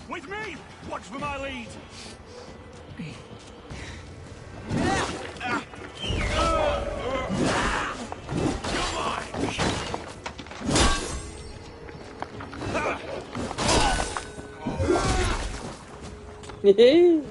With me! Watch for my lead! Hehe.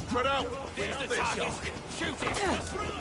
Spread out! There's the target! Shoot it!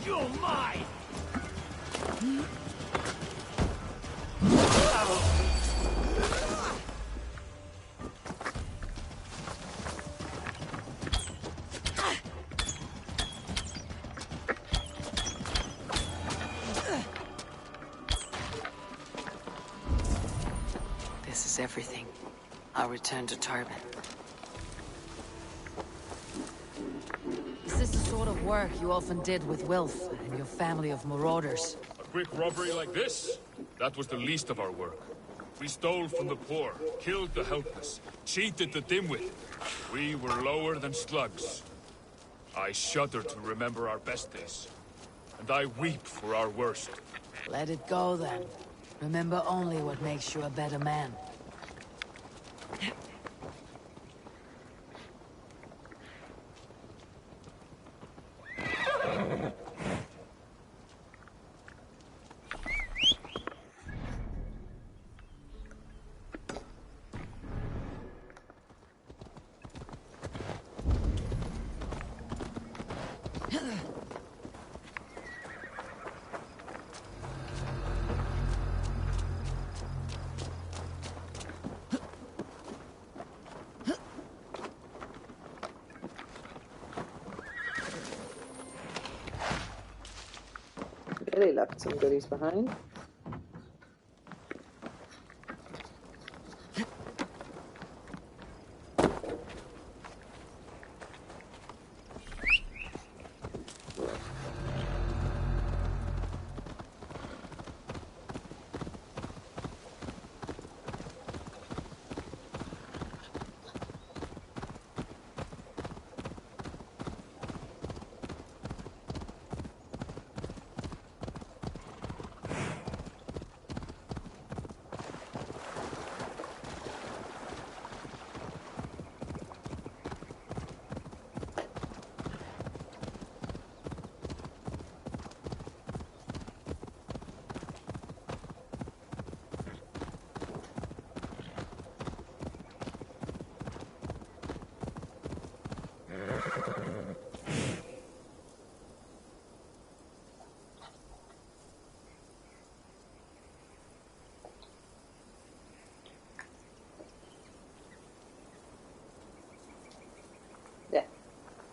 You're mine! This is everything. I'll return to Tarbin. Is this the sort of work you often did with Wilf and your family of marauders? A quick robbery like this? That was the least of our work. We stole from the poor, killed the helpless, cheated the dimwit. We were lower than slugs. I shudder to remember our best days. And I weep for our worst. Let it go then. Remember only what makes you a better man. Billy left some goodies behind.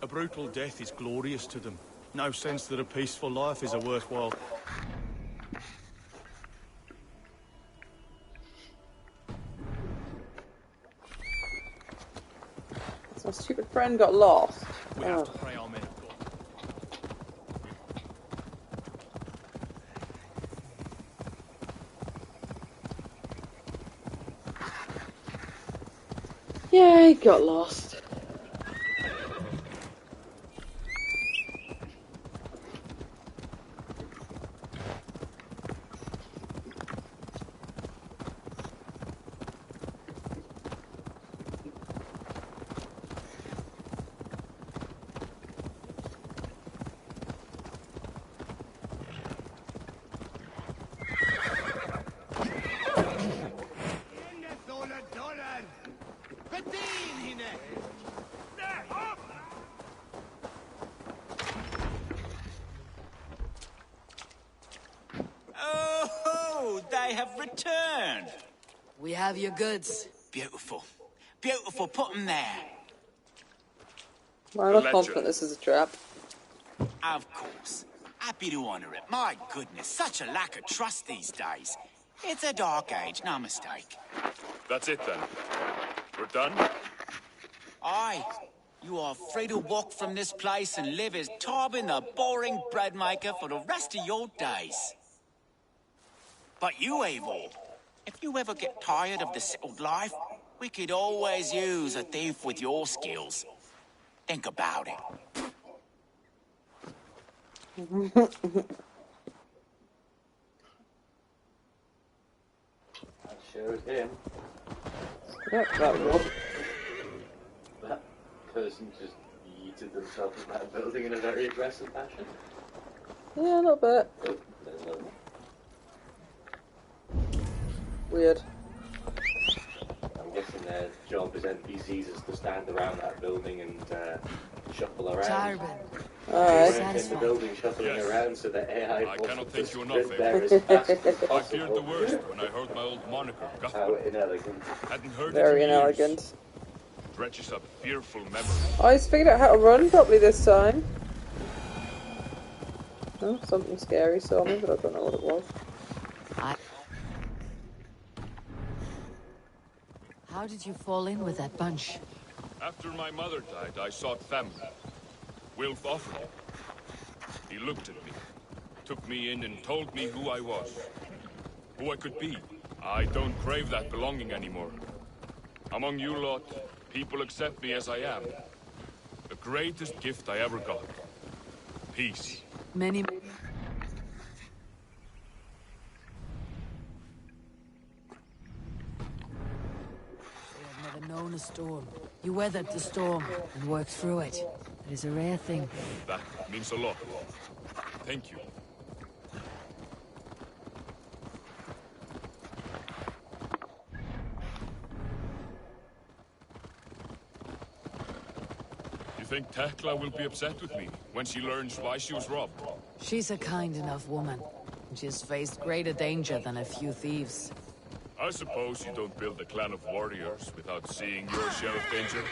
A brutal death is glorious to them. No sense that a peaceful life is a worthwhile... So my stupid friend got lost. We have to pray our men of God. Yeah, he got lost. Oh, they have returned. We have your goods. Beautiful. Beautiful, put them there. Well, I'm not confident this is a trap. Of course. Happy to honor it. My goodness, such a lack of trust these days. It's a dark age, no mistake. That's it then. We're done? Aye. You are free to walk from this place and live as Tarbin the boring bread maker for the rest of your days. But you, Eivor, if you ever get tired of the settled life, we could always use a thief with your skills. Think about it. That showed him. Yep, that was. That person just yeeted themselves in that building in a very aggressive fashion. Yeah, a little bit. Oh, there's another one. Weird. I'm guessing their job as NPCs is to stand around that building and shuffle around. Tarbin, They Alright. weren't in the building shuffling around so that AI I cannot wasn't to thank you enough, sprint there as fast as possible. I feared the worst when I heard my old moniker, How inelegant. Hadn't heard Very it in years. inelegant. Dredges up fearful memory. I just figured out how to run properly this time. Oh, something scary saw me, but I don't know what it was. How did you fall in with that bunch? After my mother died, I sought family. Wilf offered it. He looked at me, took me in and told me who I was. Who I could be. I don't crave that belonging anymore. Among you lot, people accept me as I am. The greatest gift I ever got. Peace. Many... They have never known a storm. You weathered the storm and worked through it. It is a rare thing. That means a lot. Thank you. You think Tekla will be upset with me when she learns why she was robbed? She's a kind enough woman. She has faced greater danger than a few thieves. I suppose you don't build a clan of warriors without seeing your share of danger?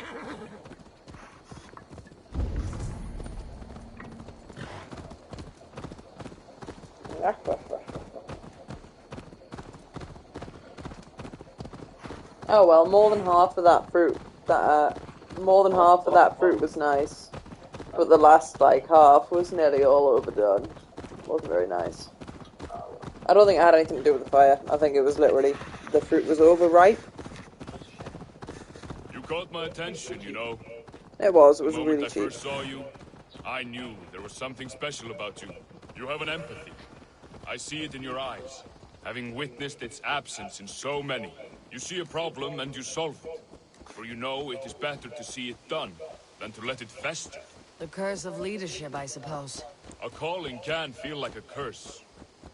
Oh well, more than half of that fruit. More than half of that fruit was nice, but the last like half was nearly all overdone. Wasn't very nice. I don't think it had anything to do with the fire. I think it was literally the fruit was overripe. You caught my attention, you know. It was. It was The moment really I cheap. first saw you, I knew there was something special about you. You have an empathy. I see it in your eyes, having witnessed its absence in so many. You see a problem and you solve it. For you know it is better to see it done than to let it fester. The curse of leadership, I suppose. A calling can feel like a curse,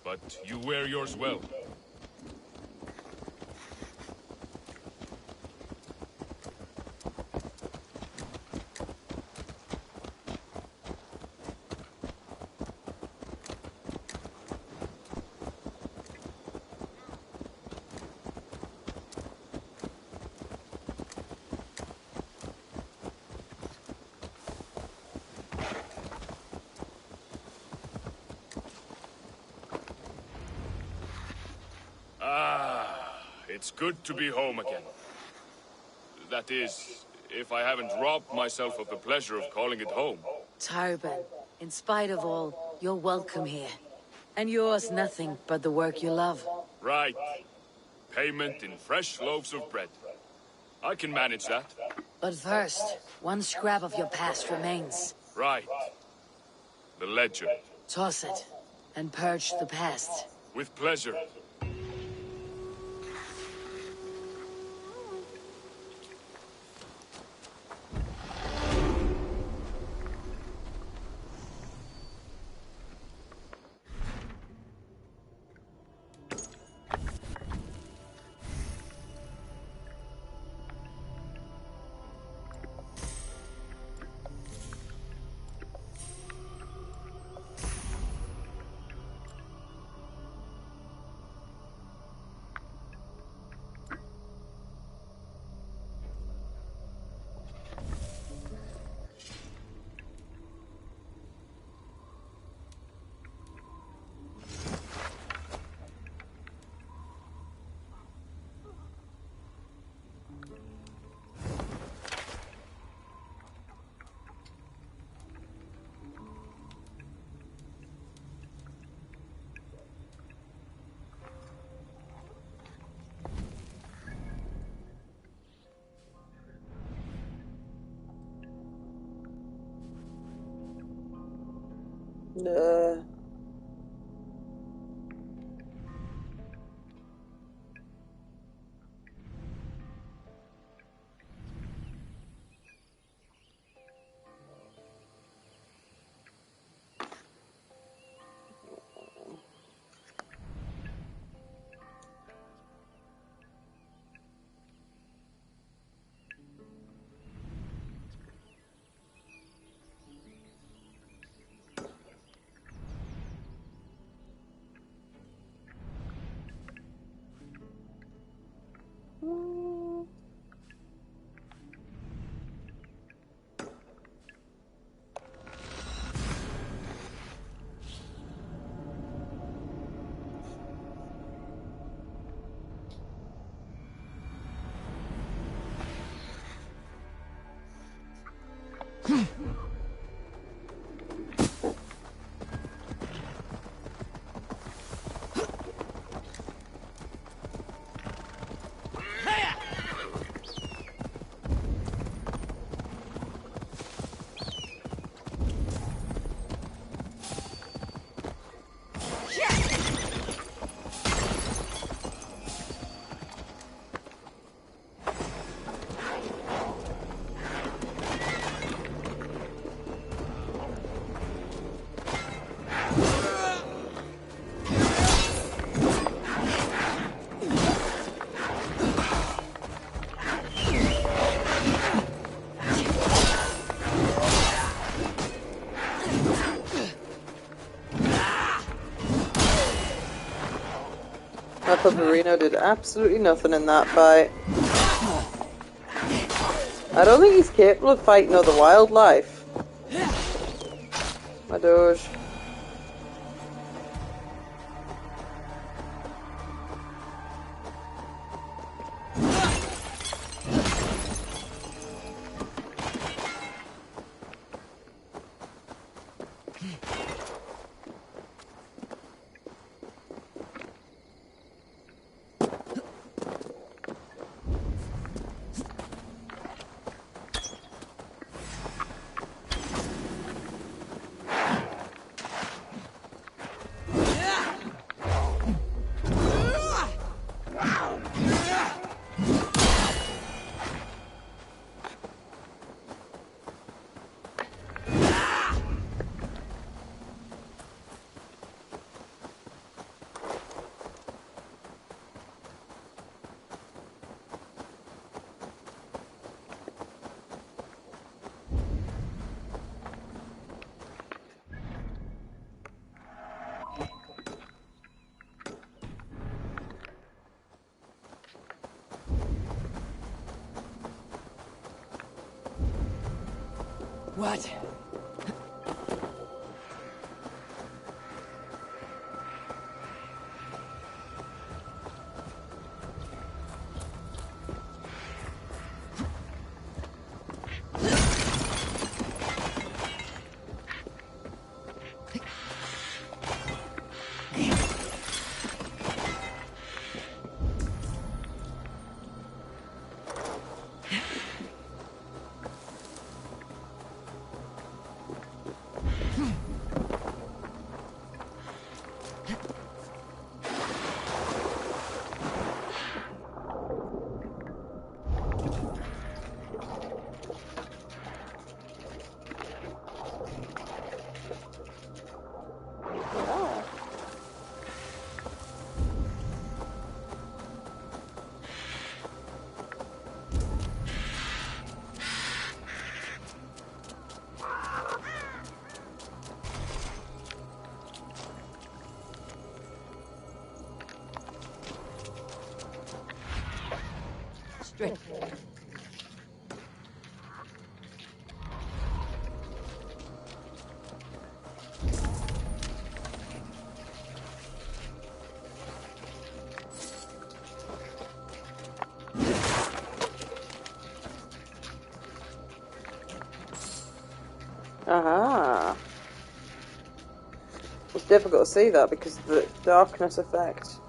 but you wear yours well. It's good to be home again. That is, if I haven't robbed myself of the pleasure of calling it home. Tarban, in spite of all, you're welcome here. And yours nothing but the work you love. Right. Payment in fresh loaves of bread. I can manage that. But first, one scrap of your past remains. Right. The ledger. Toss it, and purge the past. With pleasure. That Pupperino did absolutely nothing in that fight. I don't think he's capable of fighting other wildlife. My Doge. What? Straight. Aha. It's difficult to see that because of the darkness effect.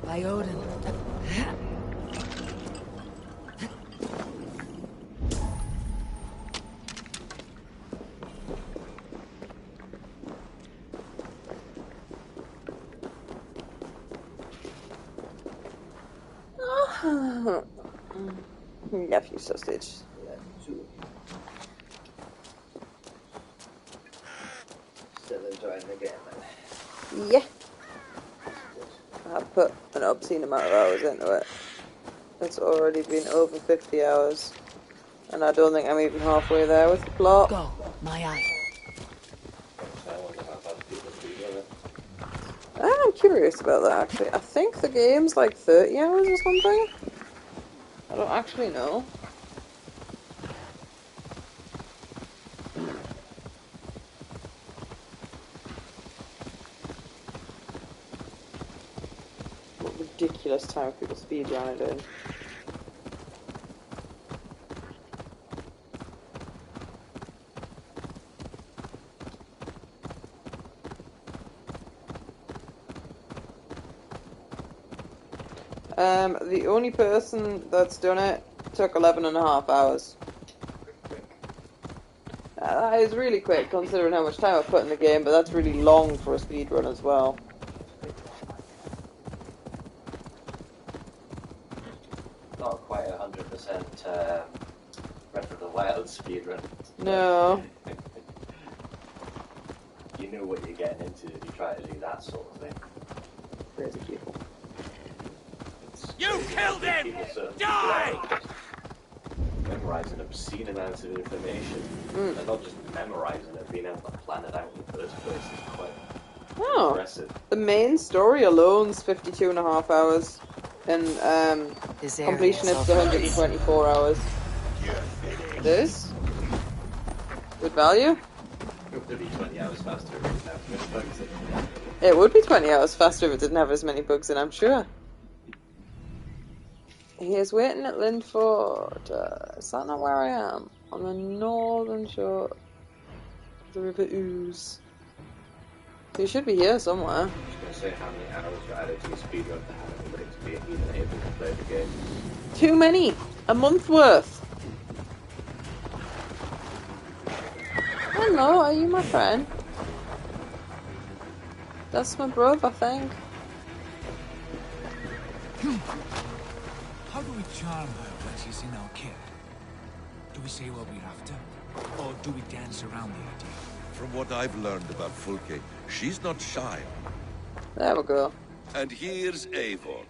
By Odin. Nephew sausage. Still enjoying the game then? Yeah. I've put an obscene amount of hours into it. It's already been over 50 hours. And I don't think I'm even halfway there with the plot. Go, my eye. I'm curious about that actually. I think the game's like 30 hours or something. I don't actually know. What ridiculous time people speedrun it in. The only person that's done it took 11.5 hours. That is really quick considering how much time I've put in the game, but that's really long for a speedrun as well. Not quite 100% Breath of the Wild speedrun. No. You know what you're getting into if you try to do that sort of thing. Crazy people. You killed him! Die! Memorizing obscene amounts of information. And not just memorizing it, being able to plan it out in the first place is quite impressive. The main story alone's 52.5 hours. And completion is 124 hours. This? Good value? It would be 20 hours faster if it didn't have as many bugs in it. It would be 20 hours faster if it didn't have as many bugs in, I'm sure. He is waiting at Lindford. Is that not where I am? On the northern shore of the River Ouse. He should be here somewhere. I'm just going to say how many hours you added to your speedrun to have anybody to be even able to play the game. Too many! A month worth! Hello, are you my friend? That's my brother, I think. How do we charm her when she's in our care? Do we say what we're after? Or do we dance around the idea? From what I've learned about Fulke, she's not shy. There we go. And here's Eivor.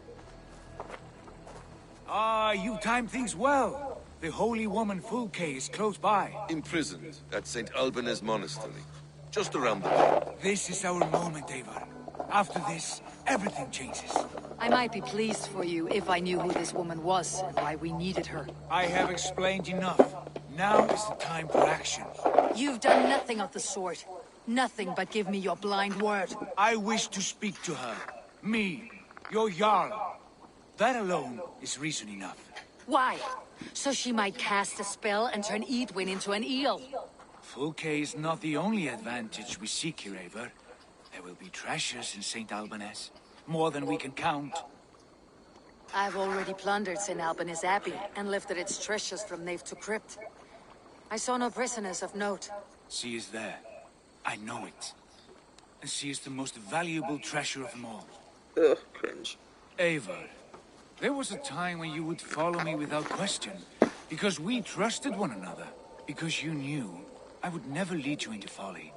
Ah, you timed things well. The holy woman Fulke is close by. Imprisoned at St. Alban's Monastery. Just around the corner. This is our moment, Eivor. After this, everything changes. I might be pleased for you if I knew who this woman was and why we needed her. I have explained enough. Now is the time for action. You've done nothing of the sort. Nothing but give me your blind word. I wish to speak to her. Me, your Jarl. That alone is reason enough. Why? So she might cast a spell and turn Edwin into an eel. Fulke is not the only advantage we seek here, Eivor. There will be treasures in St. Alban's. More than we can count. I've already plundered St. Alban's Abbey and lifted its treasures from nave to crypt. I saw no prisoners of note. She is there. I know it. And she is the most valuable treasure of them all. Ugh, cringe. Eivor, there was a time when you would follow me without question. Because we trusted one another. Because you knew I would never lead you into folly.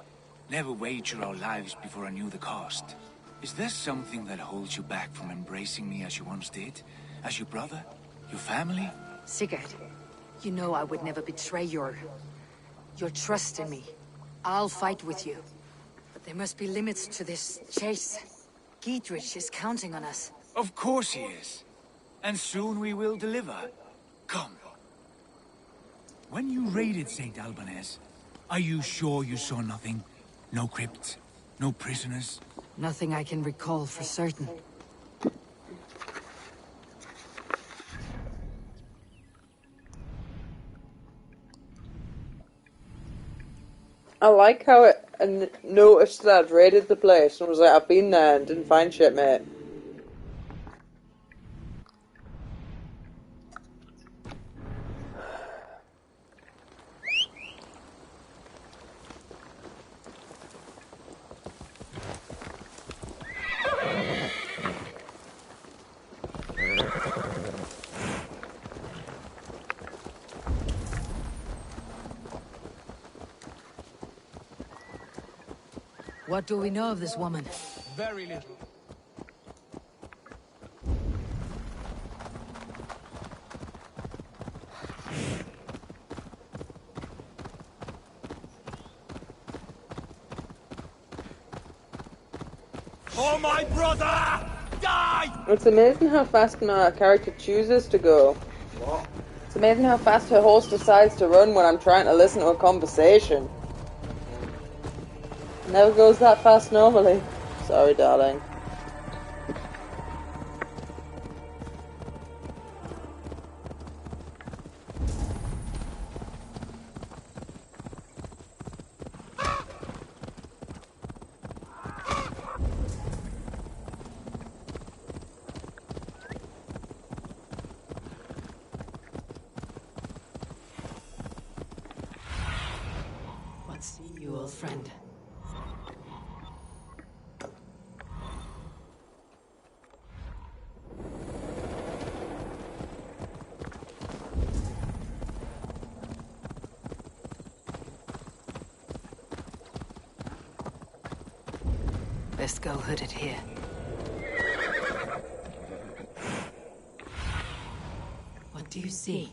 Never wager our lives before I knew the cost. Is there something that holds you back from embracing me as you once did? As your brother? Your family? Sigurd, you know I would never betray your trust in me. I'll fight with you. But there must be limits to this chase. Giedrich is counting on us. Of course he is. And soon we will deliver. Come. When you raided St. Alban's, are you sure you saw nothing? No crypts? No prisoners? Nothing I can recall for certain. I like how it noticed that I'd raided the place and was like, I've been there and didn't find shit, mate. What do we know of this woman? Very little. For my brother! Die! It's amazing how fast my character chooses to go. What? It's amazing how fast her horse decides to run when I'm trying to listen to a conversation. Never goes that fast normally. Sorry, darling. old friend. Best go hooded here. What do you see?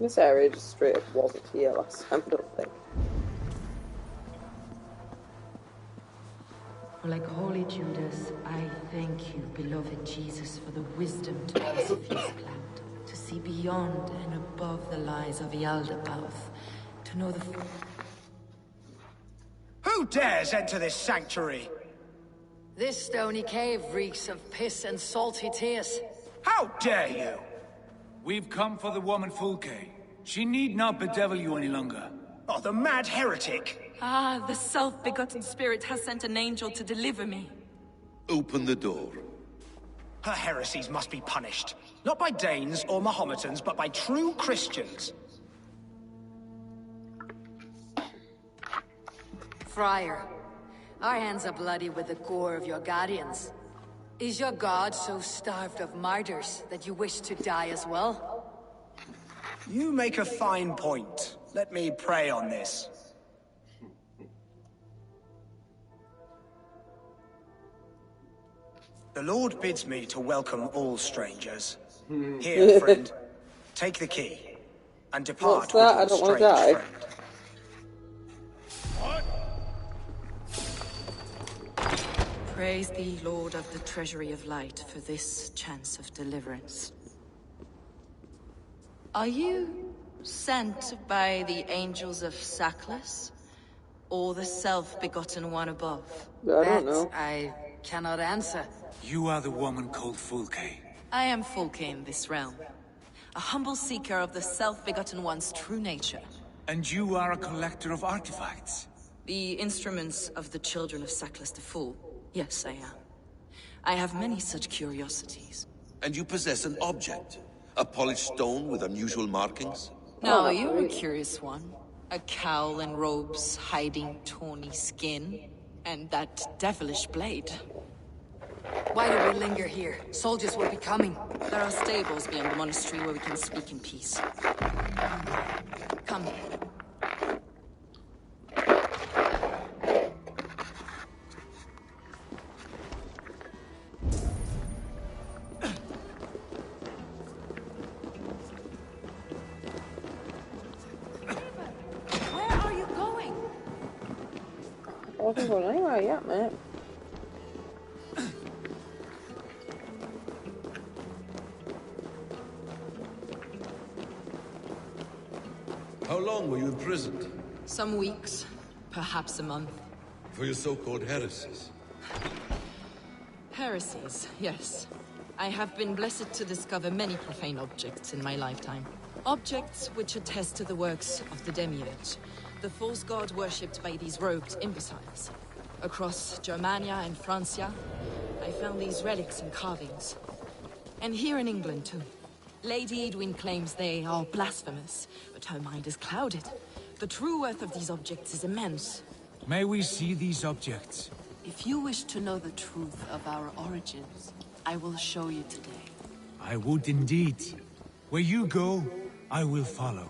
This area just straight up wasn't here last time, I don't think. Like holy Judas, I thank you, beloved Jesus, for the wisdom to persevere cloud, to see beyond and above the lies of Yaldabaoth, to know the... Who dares enter this sanctuary? This stony cave reeks of piss and salty tears. How dare you? We've come for the woman Fulke. She need not bedevil you any longer. Oh, the mad heretic! Ah, the self-begotten spirit has sent an angel to deliver me. Open the door. Her heresies must be punished. Not by Danes or Mahometans, but by true Christians. Friar, our hands are bloody with the gore of your guardians. Is your god so starved of martyrs that you wish to die as well? You make a fine point. Let me pray on this. The Lord bids me to welcome all strangers. Here, friend, take the key, and depart What's that? I with don't your want to strange die. friend. Praise thee, Lord of the Treasury of Light, for this chance of deliverance. Are you sent by the angels of Saklas, or the self-begotten one above? I don't know. I cannot answer. You are the woman called Fulke. I am Fulke in this realm, a humble seeker of the self-begotten one's true nature. And you are a collector of artifacts. The instruments of the children of Saklas the Fool. Yes, I am. I have many such curiosities. And you possess an object? A polished stone with unusual markings? No, you're a curious one. A cowl and robes hiding tawny skin. And that devilish blade. Why do we linger here? Soldiers will be coming. There are stables beyond the monastery where we can speak in peace. Come. Where are you going? I wasn't going anywhere yet, mate. How long were you imprisoned? Some weeks, perhaps a month. For your so-called heresies? Heresies, yes. I have been blessed to discover many profane objects in my lifetime. Objects which attest to the works of the Demiurge, the false god worshipped by these robed imbeciles. Across Germania and Francia, I found these relics and carvings. And here in England, too. Lady Edwin claims they are blasphemous, but her mind is clouded. The true worth of these objects is immense. May we see these objects? If you wish to know the truth of our origins, I will show you today. I would indeed. Where you go, I will follow.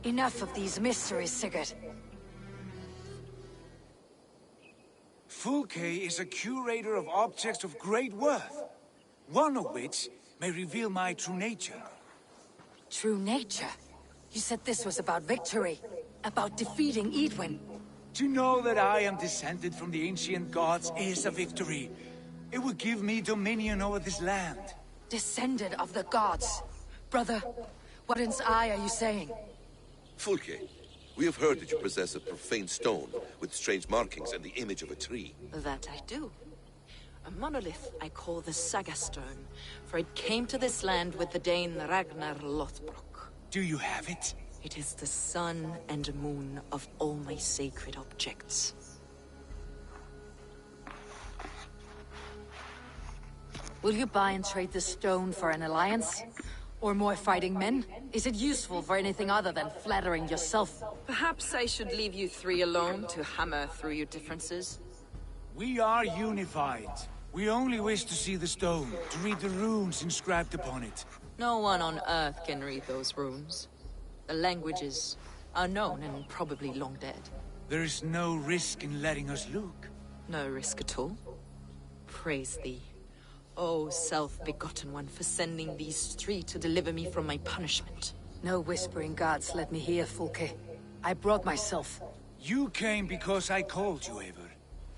Enough of these mysteries, Sigurd. Fulke is a curator of objects of great worth, one of which may reveal my true nature. True nature? You said this was about victory, about defeating Edwin. To know that I am descended from the ancient gods is a victory. It will give me dominion over this land. Descended of the gods. Brother, what in's eye are you saying? Fulke, we have heard that you possess a profane stone with strange markings and the image of a tree. That I do. A monolith I call the Saga Stone, for it came to this land with the Dane Ragnar Lothbrok. Do you have it? It is the sun and moon of all my sacred objects. Will you buy and trade this stone for an alliance? Or more fighting men? Is it useful for anything other than flattering yourself? Perhaps I should leave you three alone to hammer through your differences. We are unified. We only wish to see the stone, to read the runes inscribed upon it. No one on Earth can read those runes. The languages are known and probably long dead. There is no risk in letting us look. No risk at all. Praise thee, O self-begotten one, for sending these three to deliver me from my punishment. No whispering gods let me hear, Fulke. I brought myself. You came because I called you, Eivor.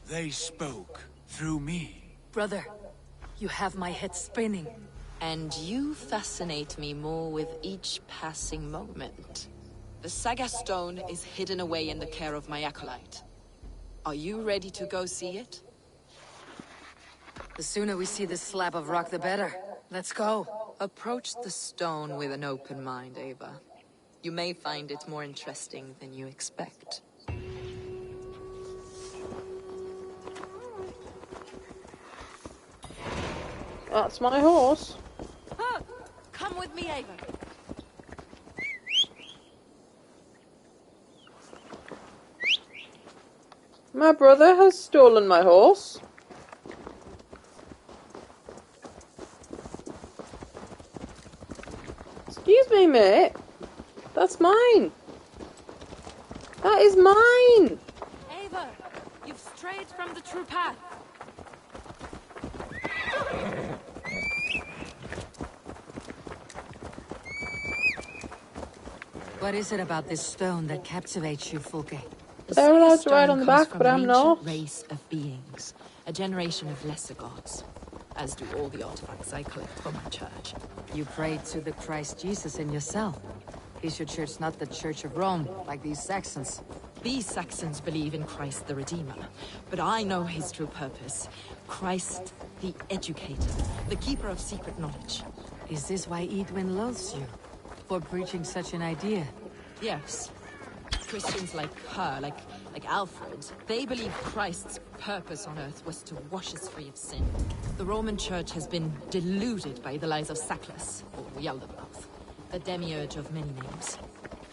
They spoke through me. Brother, you have my head spinning. And you fascinate me more with each passing moment. The Saga Stone is hidden away in the care of my acolyte. Are you ready to go see it? The sooner we see this slab of rock, the better. Let's go. Approach the stone with an open mind, Ava. You may find it more interesting than you expect. That's my horse. Ah, come with me, Ava. My brother has stolen my horse. Excuse me, mate. That's mine. That is mine. Ava, you've strayed from the true path. What is it about this stone that captivates you, Fulke? They're allowed to ride on the back, but I'm not. Race of beings, a generation of lesser gods, as do all the artifacts I collect for my church. You prayed to the Christ Jesus in your cell. Is your church not the Church of Rome, like these Saxons? These Saxons believe in Christ the Redeemer, but I know his true purpose. Christ the Educator, the keeper of secret knowledge. Is this why Edwin loathes you? For preaching such an idea? Yes. Christians like her, like Alfred, they believe Christ's purpose on earth was to wash us free of sin. The Roman Church has been deluded by the lies of Saklas, or Yaldabaoth, the demiurge of many names,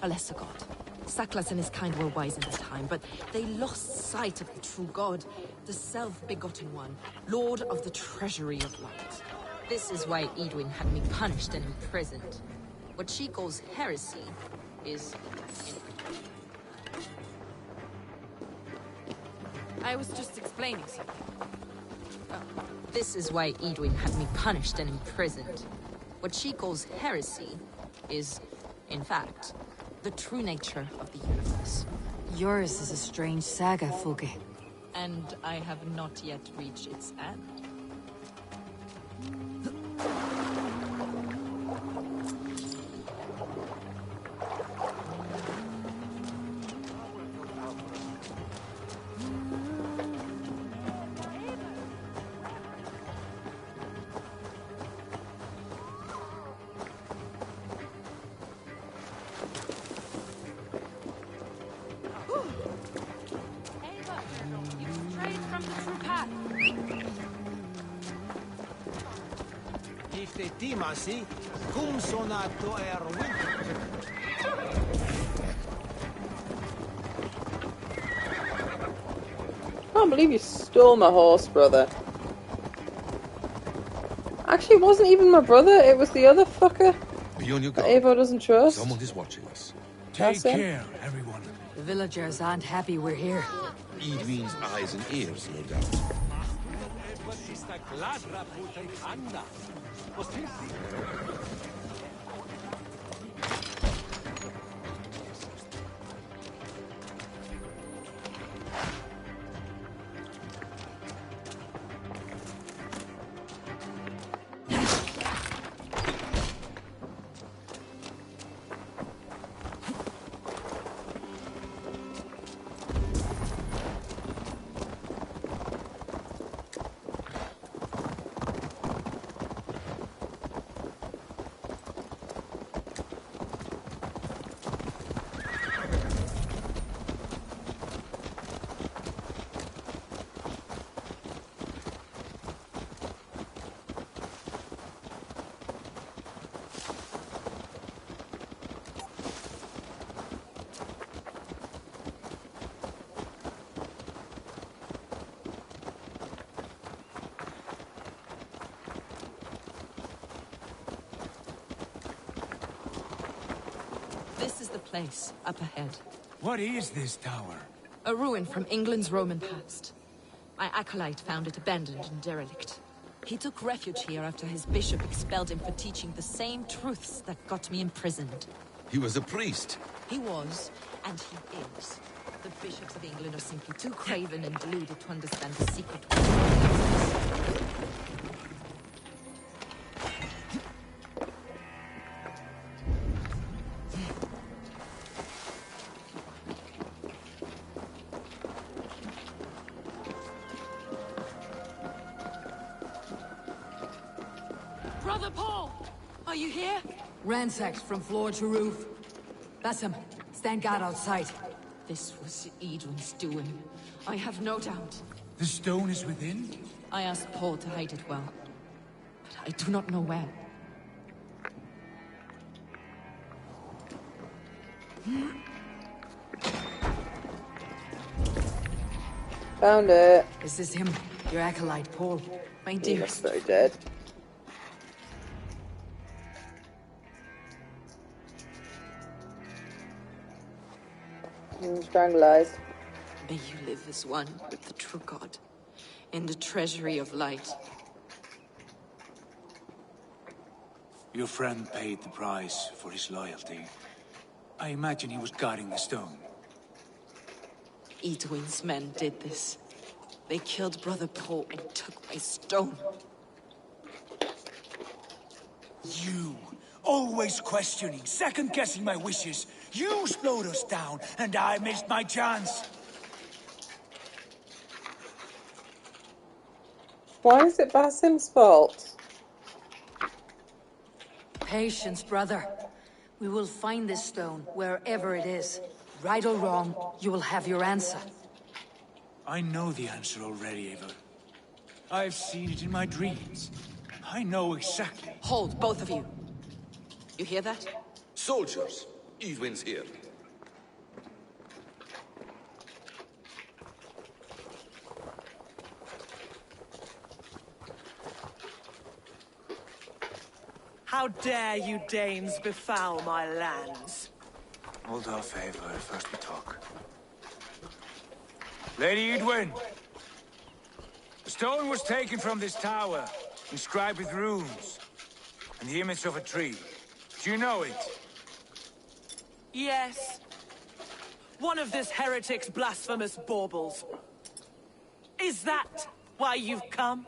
a lesser god. Saklas and his kind were wise in their time, but they lost sight of the true God, the self-begotten one, Lord of the treasury of light. This is why Edwin had me punished and imprisoned. What she calls heresy is... I was just explaining something. This is why Edwin had me punished and imprisoned. What she calls heresy is, in fact, the true nature of the universe. Yours is a strange saga, Fulke. And I have not yet reached its end. Can't believe you stole my horse, brother. Actually, it wasn't even my brother, it was the other fucker Be on your that guard. Eivor doesn't trust. Someone is watching us. Take That's him. care, everyone. The villagers aren't happy we're here. Edwin's eyes and ears, no doubt. This is the place, up ahead. What is this tower? A ruin from England's Roman past. My acolyte found it abandoned and derelict. He took refuge here after his bishop expelled him for teaching the same truths that got me imprisoned. He was a priest. He was, and he is. The bishops of England are simply too craven and deluded to understand the secret. Brother Paul! Are you here? Ransacked from floor to roof. Basim, stand guard outside. This was Edwin's doing. I have no doubt. The stone is within? I asked Paul to hide it well, but I do not know where. Found it. This is him, your acolyte, Paul. My He dearest. looks very dead. Stranglized. May you live as one with the true God, in the treasury of light. Your friend paid the price for his loyalty. I imagine he was guarding the stone. Edwin's men did this. They killed Brother Paul and took my stone. You, always questioning, second-guessing my wishes. You slowed us down, and I missed my chance. Why is it Basim's fault? Patience, brother. We will find this stone, wherever it is. Right or wrong, you will have your answer. I know the answer already, Ava. I've seen it in my dreams. I know exactly. Hold, both of you. You hear that? Soldiers, Edwin's here. How dare you Danes befoul my lands? Hold off, Ava. First we talk. Lady Edwin! The stone was taken from this tower, inscribed with runes, and the image of a tree. Do you know it? Yes. One of this heretic's blasphemous baubles. Is that why you've come?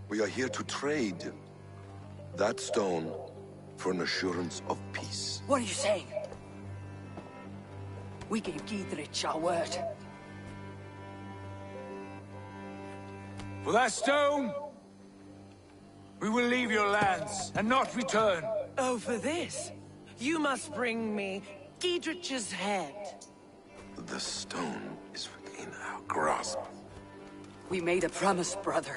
We are here to trade that stone for an assurance of peace. What are you saying? We gave Giedrich our word. For that stone, we will leave your lands and not return. Oh, for this? You must bring me Giedrich's head. The stone is within our grasp. We made a promise, brother.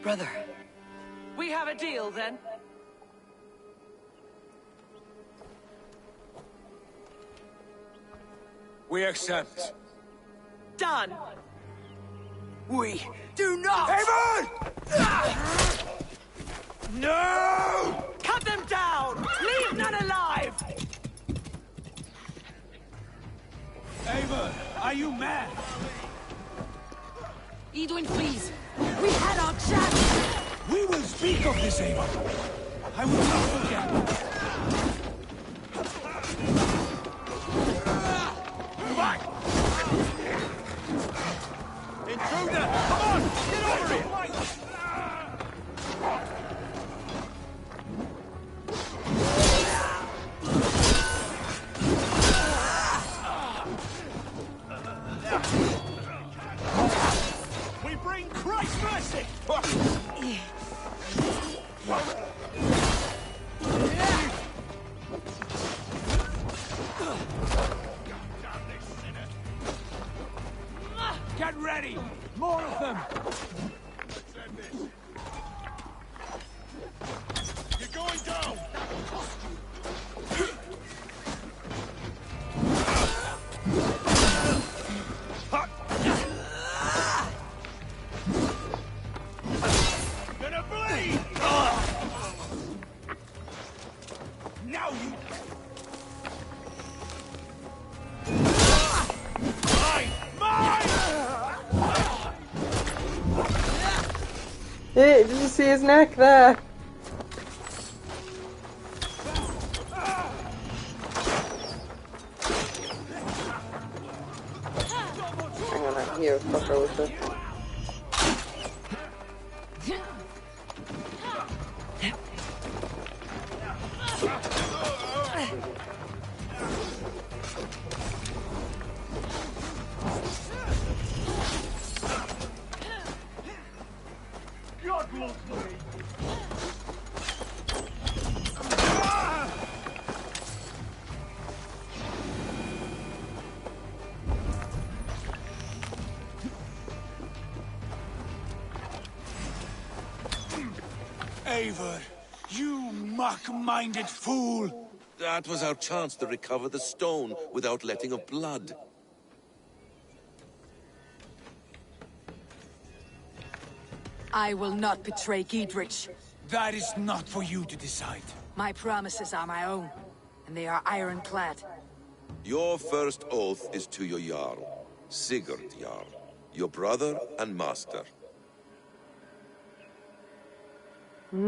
Brother, We have a deal, then? We accept. Done. We do not! Evan! No! Cut them down! Leave none alive! Eivor, are you mad? Edwin, please! We had our chance! We will speak of this, Eivor. I will not forget. Back! Intruder! Come on! Get over here! We bring Christ's mercy! Get ready! More of them! You're going down! Gonna bleed! Now you... Hey, did you see his neck there? Hang on, I'm here, fucker with it. God loves me! Eivor, you mock-minded fool! That was our chance to recover the stone without letting of blood. I will not betray Giedrich. That is not for you to decide. My promises are my own, and they are ironclad. Your first oath is to your Jarl, Sigurd Jarl, your brother and master. Oh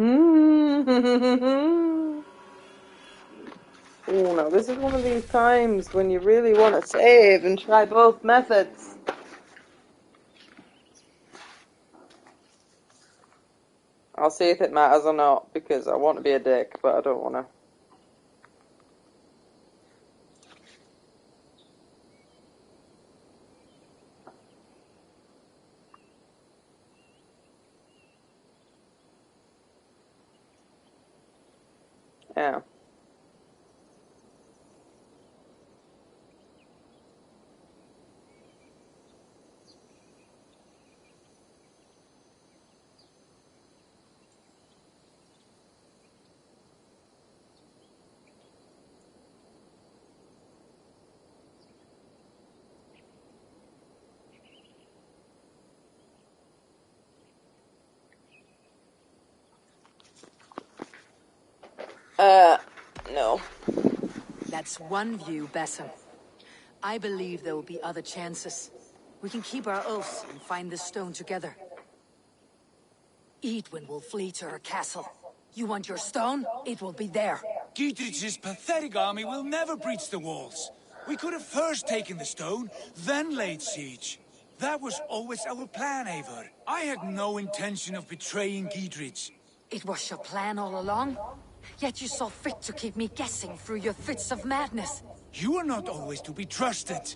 no, this is one of these times when you really want to save and try both methods. I'll see if it matters or not, because I want to be a dick, but I don't want to. Yeah. No. That's one view, Basim. I believe there will be other chances. We can keep our oaths and find this stone together. Edwin will flee to her castle. You want your stone? It will be there. Giedrich's pathetic army will never breach the walls. We could have first taken the stone, then laid siege. That was always our plan, Eivor. I had no intention of betraying Giedrich. It was your plan all along? Yet you saw fit to keep me guessing through your fits of madness. You are not always to be trusted.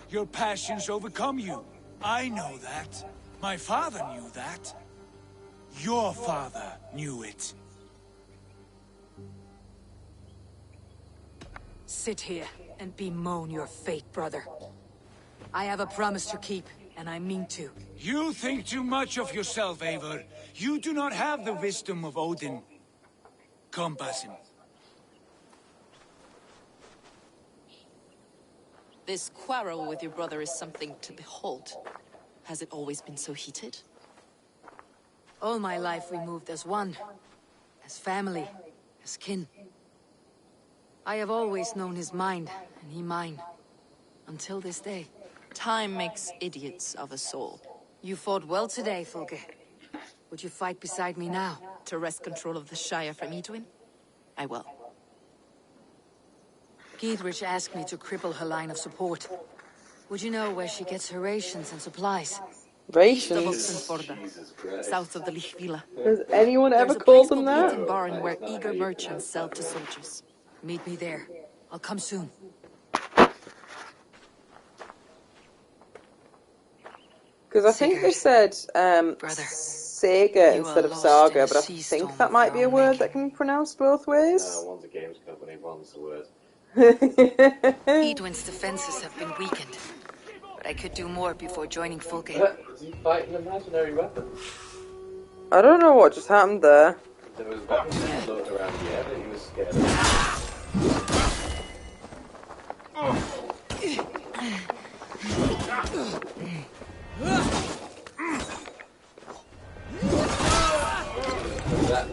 Your passions overcome you. I know that. My father knew that. Your father knew it. Sit here and bemoan your fate, brother. I have a promise to keep, and I mean to. You think too much of yourself, Eivor. You do not have the wisdom of Odin. Come, Basim. This quarrel with your brother is something to behold. Has it always been so heated? All my life we moved as one. As family. As kin. I have always known his mind, and he mine. Until this day. Time makes idiots of us all. You fought well today, Fulke. Would you fight beside me now? To wrest control of the Shire from Edwin? I will. Giedrich asked me to cripple her line of support. Would you know where she gets her rations and supplies? Rations? South of the Lichvila. Has anyone ever There's a called place them called that? Eating Barn where eager merchants sell to soldiers. Meet me there. I'll come soon. Because I think they said Sega instead of Saga, but I think that might be a word that can be pronounced both ways. No, one's a games company, one's a word. Edwin's defenses have been weakened, but I could do more before joining Fulke. Is he fighting an imaginary weapon? I don't know what just happened there. There was weapons floating around the air that he was scared of. That.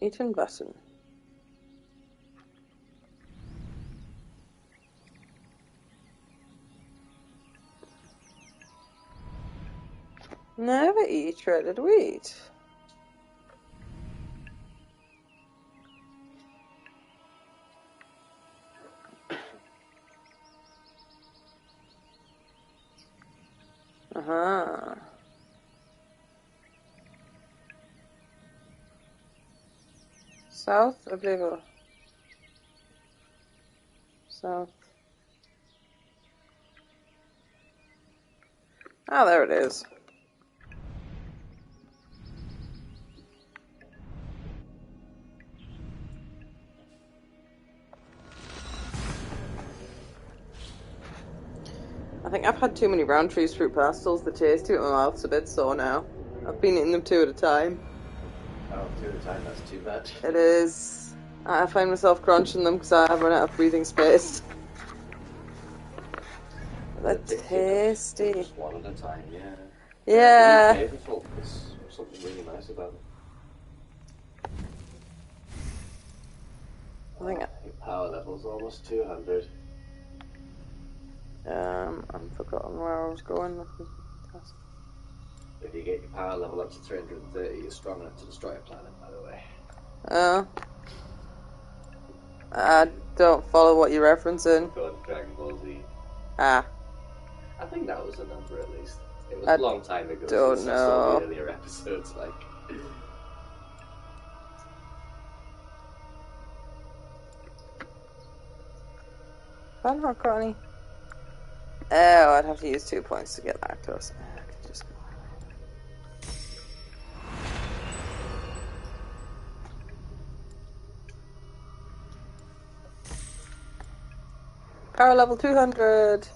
Eaten button. Never eat shredded wheat. Uh-huh. South of Liverpool. South. Ah, there it is. I think I've had too many Roundtree's fruit pastels. The taste to it, my mouth's a bit sore now. I've been eating them 2 at a time. Oh, 2 at a time, that's too bad. It is. I find myself crunching them because I have run out of breathing space. They're tasty. Just 1 at a time, yeah. Yeah. Really flavorful. There's something really nice about it. I think your power level's almost 200. I've forgotten where I was going. If you get your power level up to 330, you're strong enough to destroy a planet, by the way. Oh. I don't follow what you're referencing. Go to Dragon Ball Z. Ah. I think that was the number at least. It was I a long time ago. Don't so know. Some earlier episodes, like. I've not got any. Oh, I'd have to use 2 points to get lactose. I could just. Power level 200.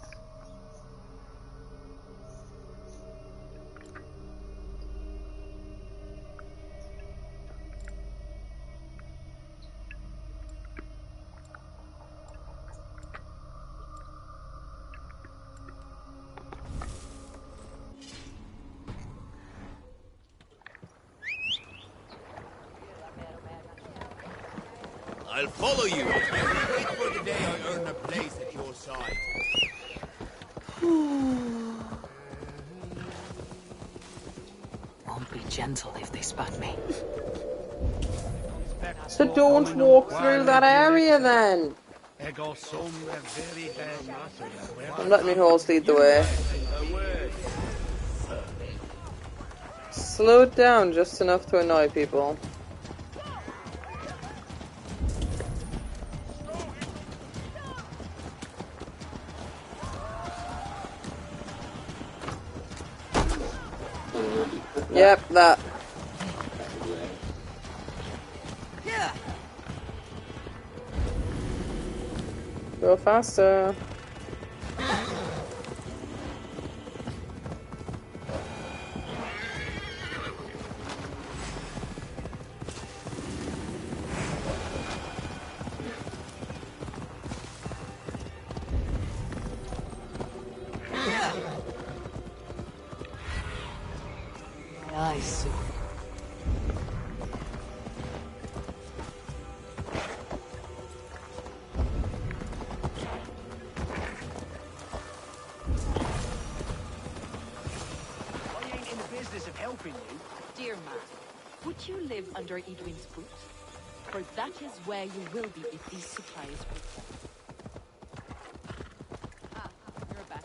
I'll follow you. Wait for the day I earn a place at your side. Won't be gentle if they spot me. So don't walk through that area then. I'm letting my horse lead the way. slowed down just enough to annoy people. Yep, that. Yeah. Go faster. Nice. I ain't in the business of helping you. Dear man, would you live under Edwin's boot? For that is where you will be if these supplies return. Ah, you're back.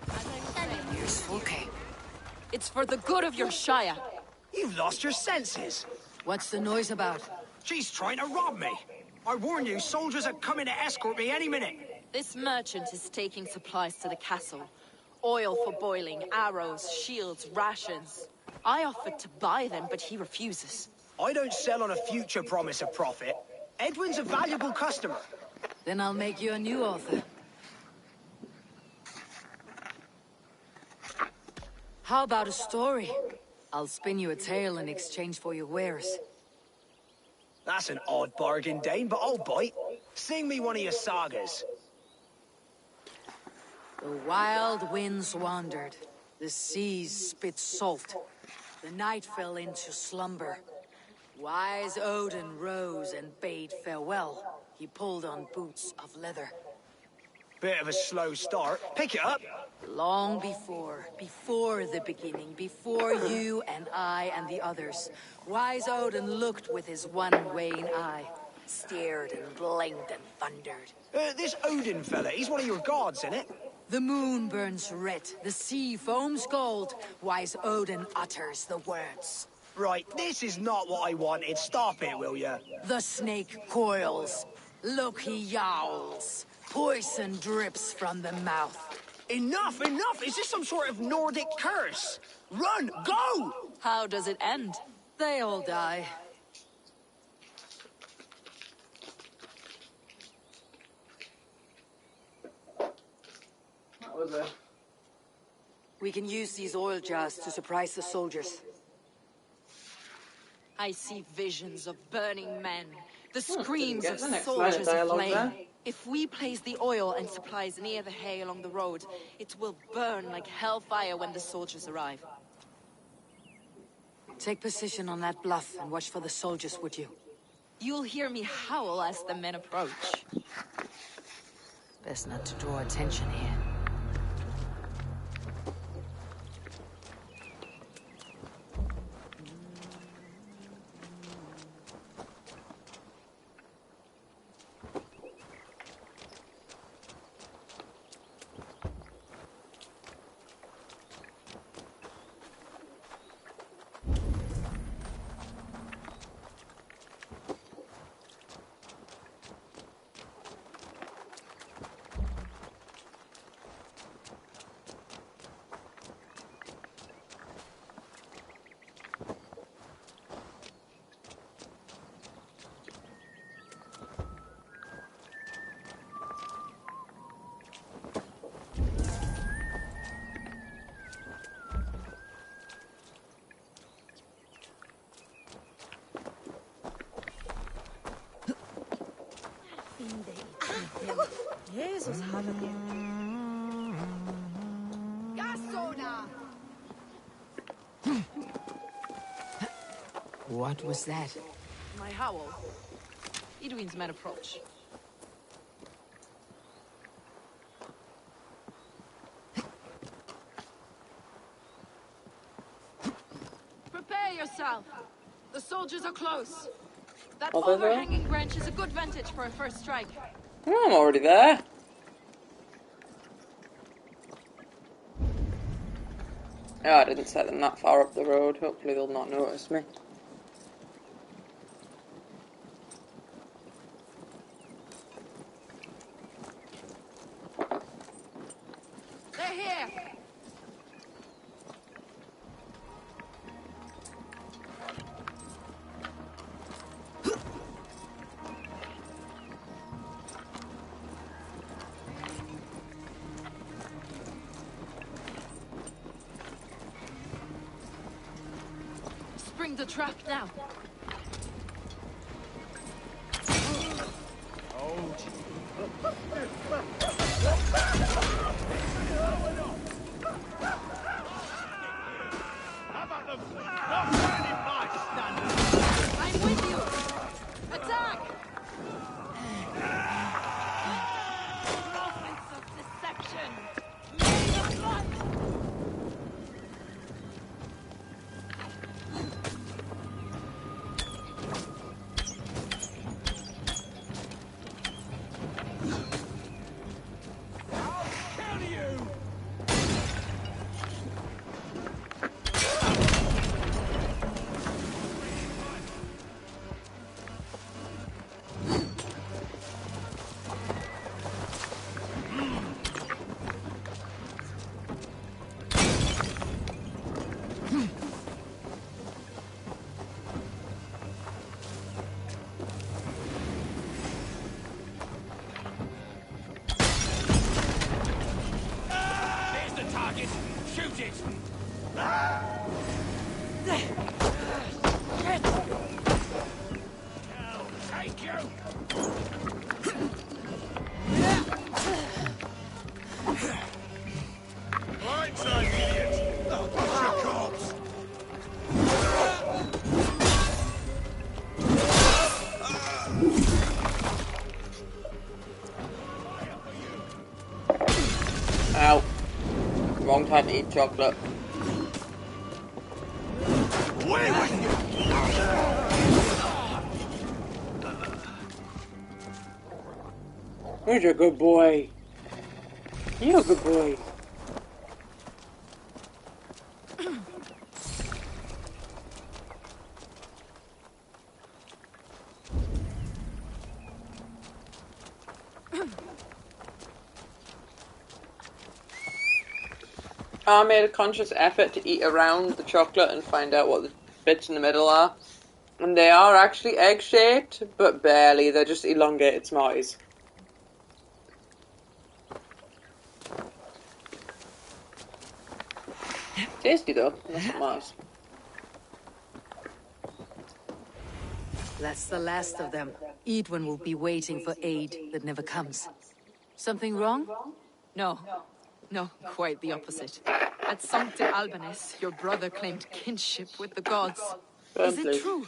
As I was saying, Here's Fulke. it's for the good of your Shire. You've lost your senses. What's the noise about? She's trying to rob me. I warn you, soldiers are coming to escort me any minute. This merchant is taking supplies to the castle. Oil for boiling, arrows, shields, rations. I offered to buy them, but he refuses. I don't sell on a future promise of profit. Edwin's a valuable customer. Then I'll make you a new author. How about a story? I'll spin you a tale in exchange for your wares. That's an odd bargain, Dane, but I'll bite. Sing me one of your sagas. The wild winds wandered. The seas spit salt. The night fell into slumber. Wise Odin rose and bade farewell. He pulled on boots of leather. Bit of a slow start. Pick it up. Long before the beginning, before you and I and the others, Wise Odin looked with his one-weighing eye, stared and blinked and thundered. This Odin fella, he's one of your gods, isn't it? The moon burns red, the sea foams gold, Wise Odin utters the words. Right, this is not what I wanted. Stop it, will ya? The snake coils. Look, he yowls. Poison drips from the mouth. Enough, enough! Is this some sort of Nordic curse? Run, go! How does it end? They all die. That was a... We can use these oil jars to surprise the soldiers. I see visions of burning men, the screams get of the next line of soldiers dialogue aflame. there. If we place the oil and supplies near the hay along the road, it will burn like hellfire when the soldiers arrive. Take position on that bluff and watch for the soldiers, would you? You'll hear me howl as the men approach. Best not to draw attention here. Jesus, What was that? my howl. Edwin's men approach. Prepare yourself. The soldiers are close. That Oh, they're there? overhanging branch is a good vantage for a first strike. Oh, I'm already there. Oh, I didn't set them that far up the road. Hopefully they'll not notice me. They're here! Spring the trap now. I'm with you! Attack! Moments of deception! May the blood! There's the target. Shoot it. I'll take you. Right side, idiot! I'll get your corpse! Ow. Wrong time to eat chocolate. Away with you! You're a good boy. You're a good boy. I made a conscious effort to eat around the chocolate and find out what the bits in the middle are. And they are actually egg-shaped, but barely. They're just elongated Smarties. Tasty though, that's what matters. That's the last of them. Edwin will be waiting for aid that never comes. Something wrong? No. No, quite the opposite. At Sancte Albanus, your brother claimed kinship with the gods. Is it true?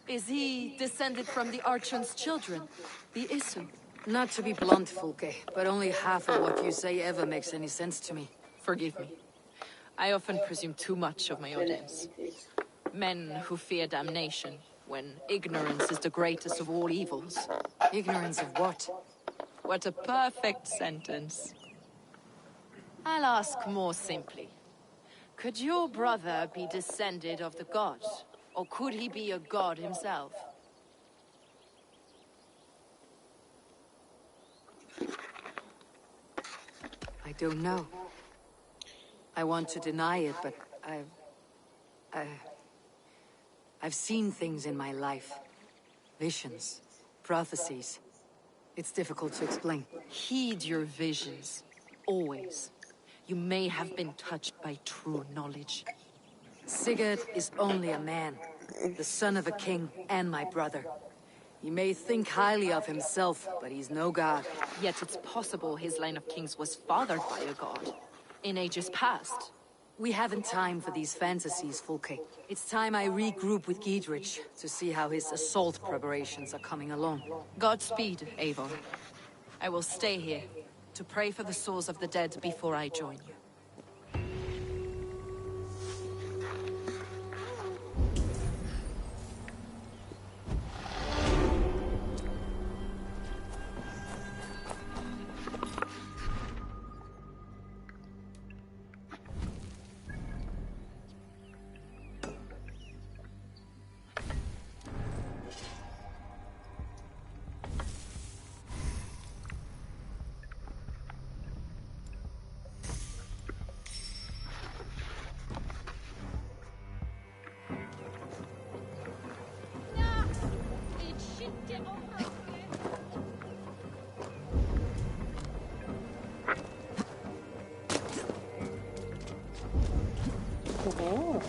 Is he descended from the Archon's children, the Isu? Not to be blunt, Fulke, but only half of what you say ever makes any sense to me. Forgive me. I often presume too much of my audience. Men who fear damnation, when ignorance is the greatest of all evils. Ignorance of what? What a perfect sentence. I'll ask more simply. Could your brother be descended of the gods? Or could he be a god himself? I don't know. I want to deny it, but I've seen things in my life. Visions, prophecies. It's difficult to explain. Heed your visions. Always. You may have been touched by true knowledge. Sigurd is only a man, the son of a king and my brother. He may think highly of himself, but he's no god. Yet it's possible his line of kings was fathered by a god. In ages past. We haven't time for these fantasies, Fulke. It's time I regroup with Giedrich to see how his assault preparations are coming along. Godspeed, Eivor. I will stay here to pray for the souls of the dead before I join you. Oh.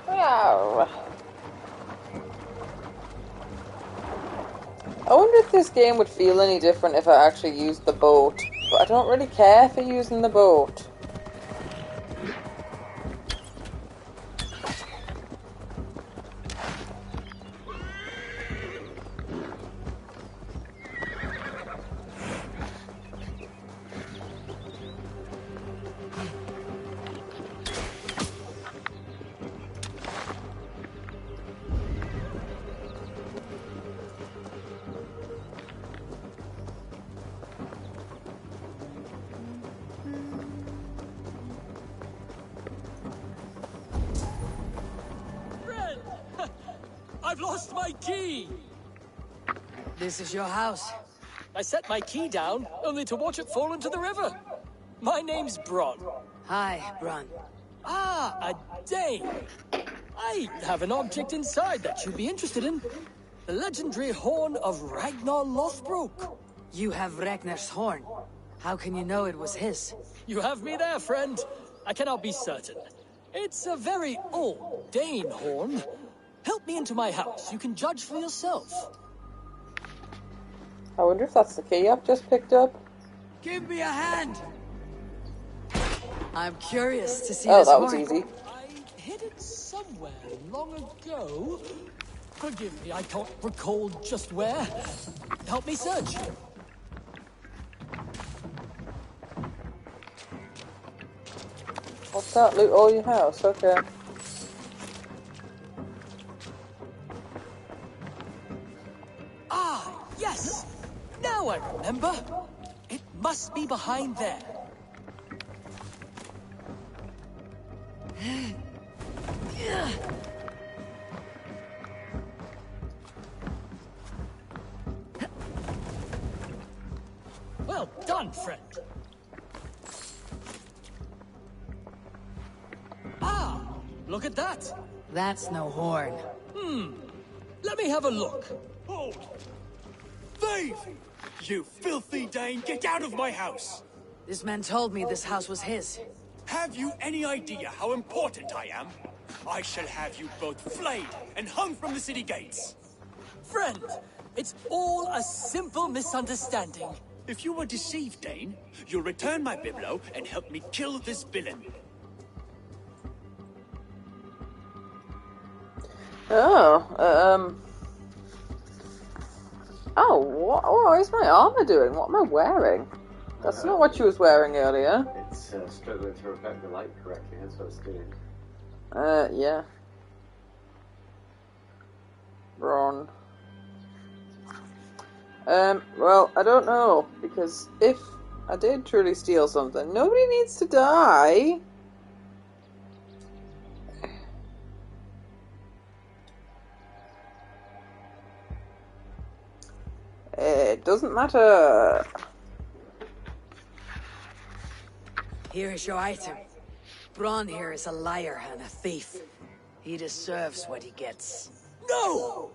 Wow. I wonder if this game would feel any different if I actually used the boat, but I don't really care for using the boat. I've lost my key! This is your house. I set my key down, only to watch it fall into the river. My name's Bron. Hi, Bron. Ah, a Dane. I have an object inside that you'd be interested in. The legendary horn of Ragnar Lothbrok. You have Ragnar's horn. How can you know it was his? You have me there, friend. I cannot be certain. It's a very old Dane horn. Help me into my house. You can judge for yourself. I wonder if that's the key I've just picked up. Give me a hand! I'm curious to see Oh, this that horn. was easy. I hid it somewhere long ago. Forgive me, I can't recall just where. Help me search. What's that? Loot all your house? Okay. Ah, yes! Now I remember. It must be behind there. Well done, friend. Ah, look at that. That's no horn. Let me have a look. Hold. Thief! You filthy Dane, get out of my house! This man told me this house was his. Have you any idea how important I am? I shall have you both flayed and hung from the city gates. Friend, it's all a simple misunderstanding. If you were deceived, Dane, you'll return my biblo and help me kill this villain. Oh, Oh, what is my armor doing? What am I wearing? That's not what she was wearing earlier. It's struggling to reflect the light correctly, that's what it's doing. Yeah. Ron. Well, I don't know, because if I did truly steal something, nobody needs to die. It doesn't matter. Here is your item. Braun here is a liar and a thief. He deserves what he gets. No!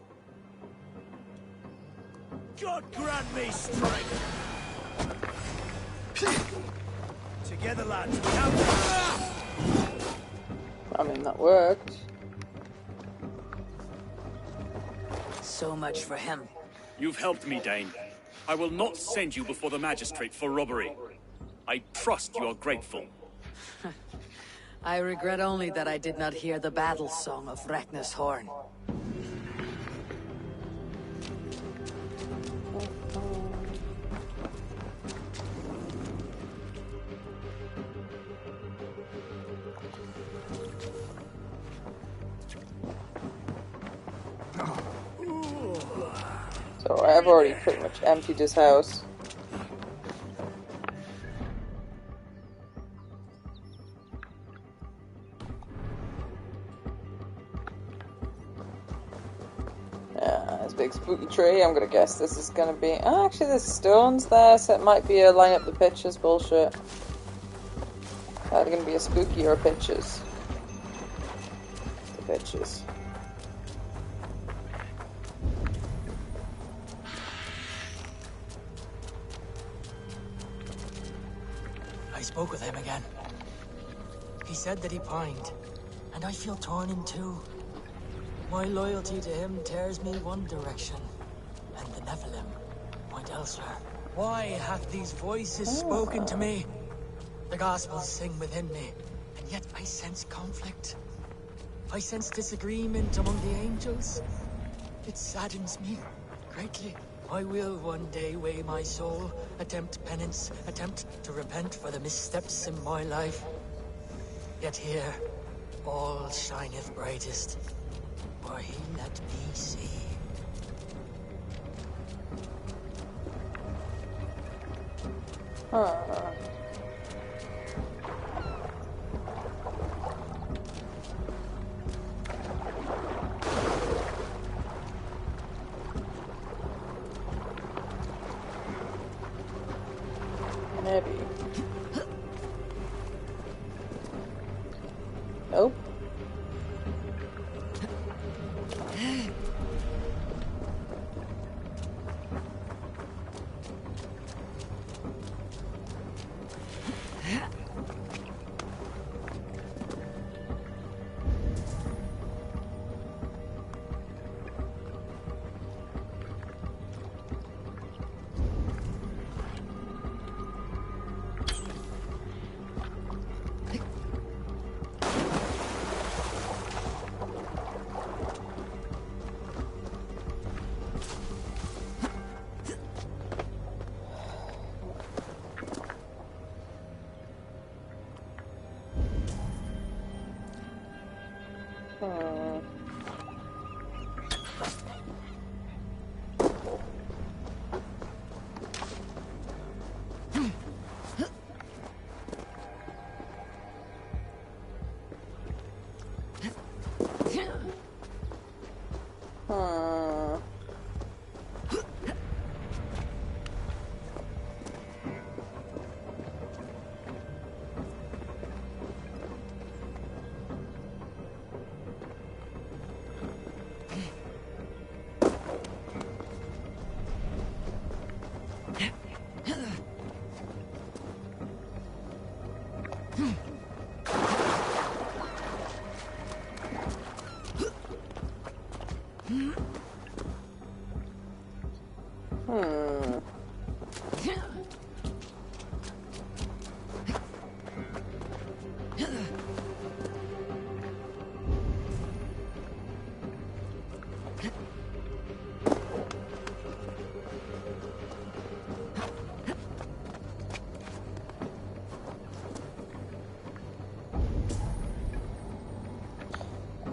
God grant me strength! Together, lads. I mean, that worked. So much for him. You've helped me, Dane. I will not send you before the magistrate for robbery. I trust you are grateful. I regret only that I did not hear the battle song of Ragnar's horn. So I've already pretty much emptied his house. There's a big spooky tree. I'm gonna guess this is gonna be... Oh, actually there's stones there, so it might be a line up the pictures bullshit. Either gonna be a spooky or a pictures. The pictures. I spoke with him again. He said that he pined, and I feel torn in two. My loyalty to him tears me one direction, and the Nephilim point elsewhere. Why hath these voices spoken to me? The Gospels sing within me, and yet I sense conflict. I sense disagreement among the angels. It saddens me greatly. I will one day weigh my soul, attempt penance, attempt to repent for the missteps in my life. Yet here, all shineth brightest, for he let me see. Maybe. Nope.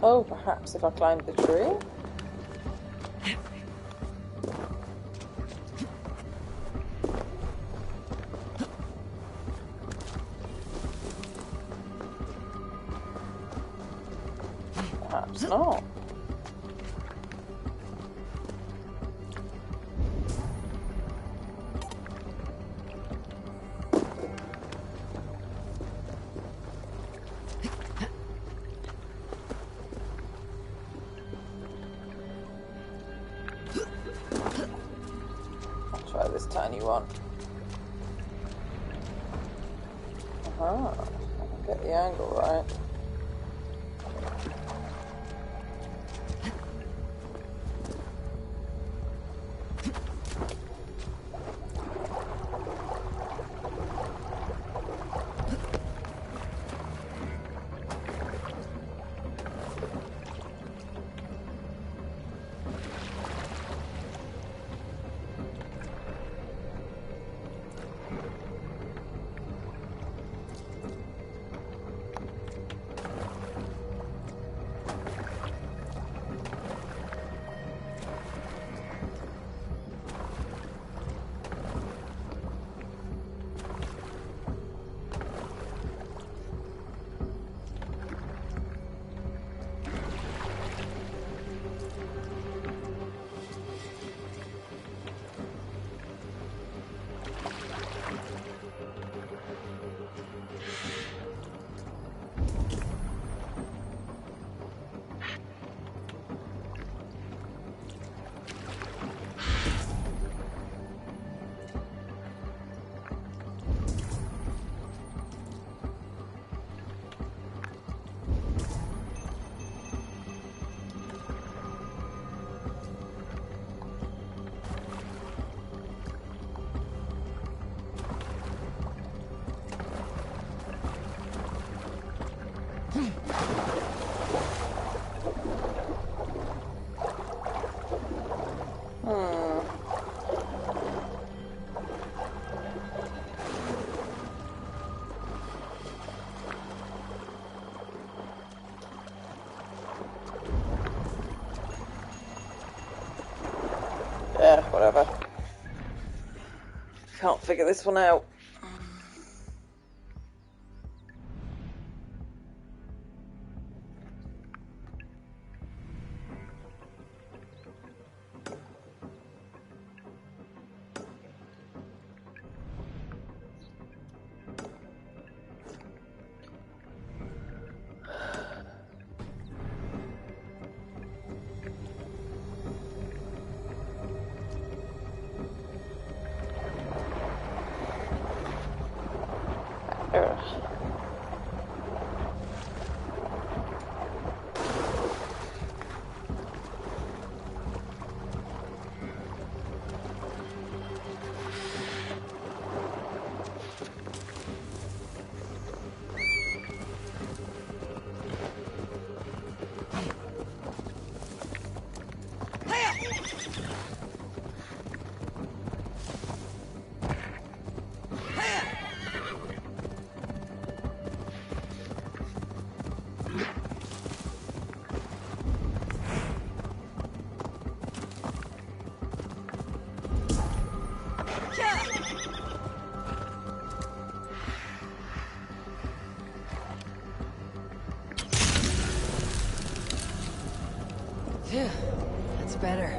Oh, perhaps if I climb the tree? Perhaps not. tiny one. Uh-huh. Get the angle right. Whatever. Can't figure this one out. Phew, that's better.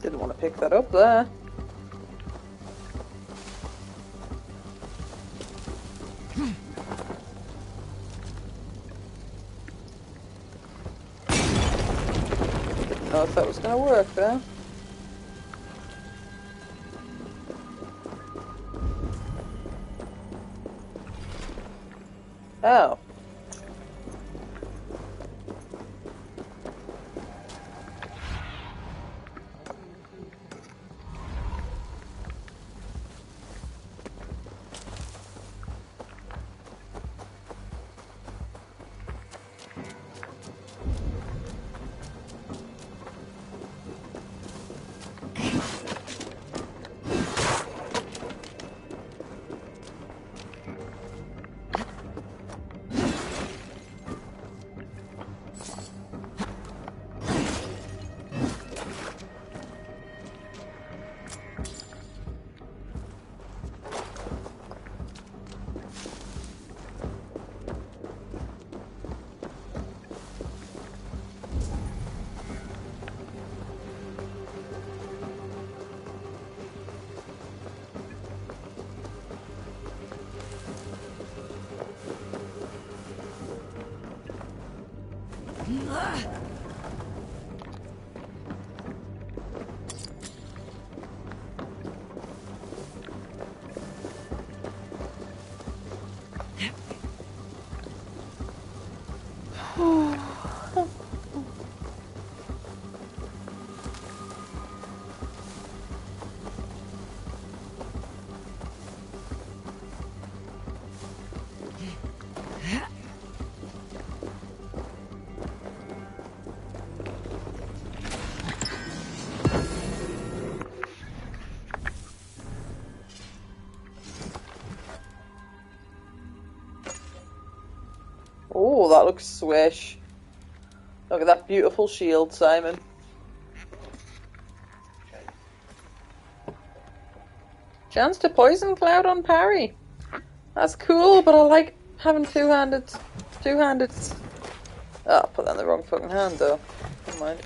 Didn't want to pick that up there. Didn't know if that was going to work there. Oh. Oh, that looks swish. Look at that beautiful shield, Simon. Chance to poison Cloud on parry. That's cool, but I like having two-handed. Oh, I put that in the wrong fucking hand, though. Never mind.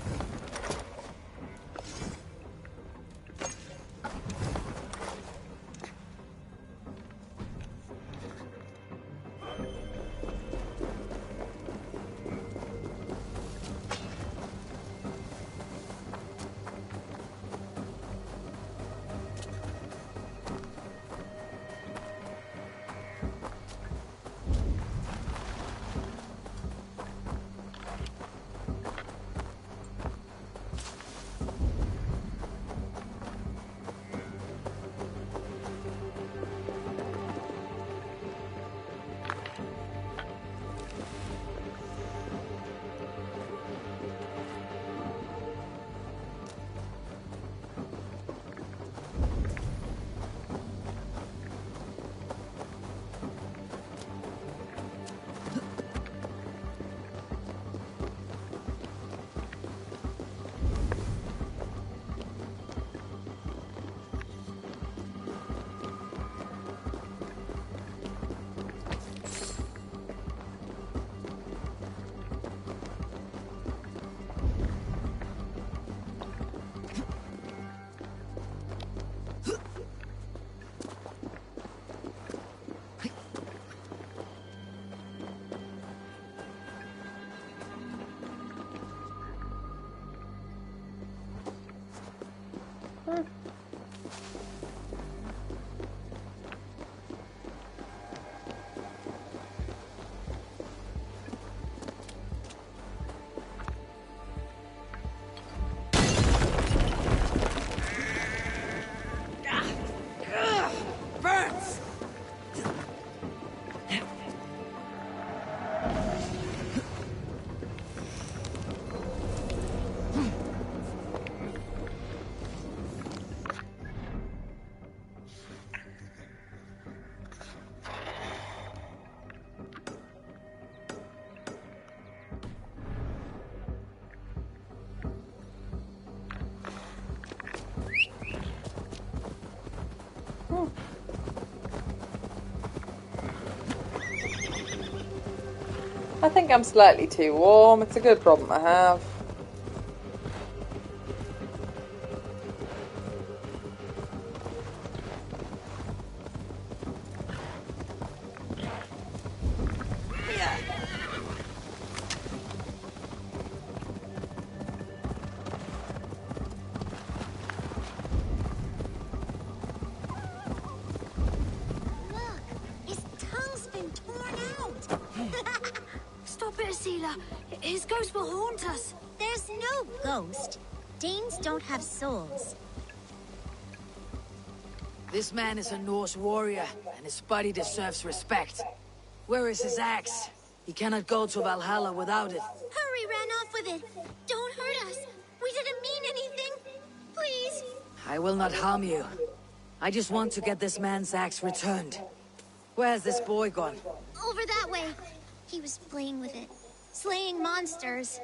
I think I'm slightly too warm. It's a good problem I have. His ghost will haunt us. There's no ghost. Danes don't have souls. This man is a Norse warrior, and his body deserves respect. Where is his axe? He cannot go to Valhalla without it. Hurry ran off with it. Don't hurt us. We didn't mean anything. Please. I will not harm you. I just want to get this man's axe returned. Where's this boy gone? Over that way. He was playing with it. Slaying monsters.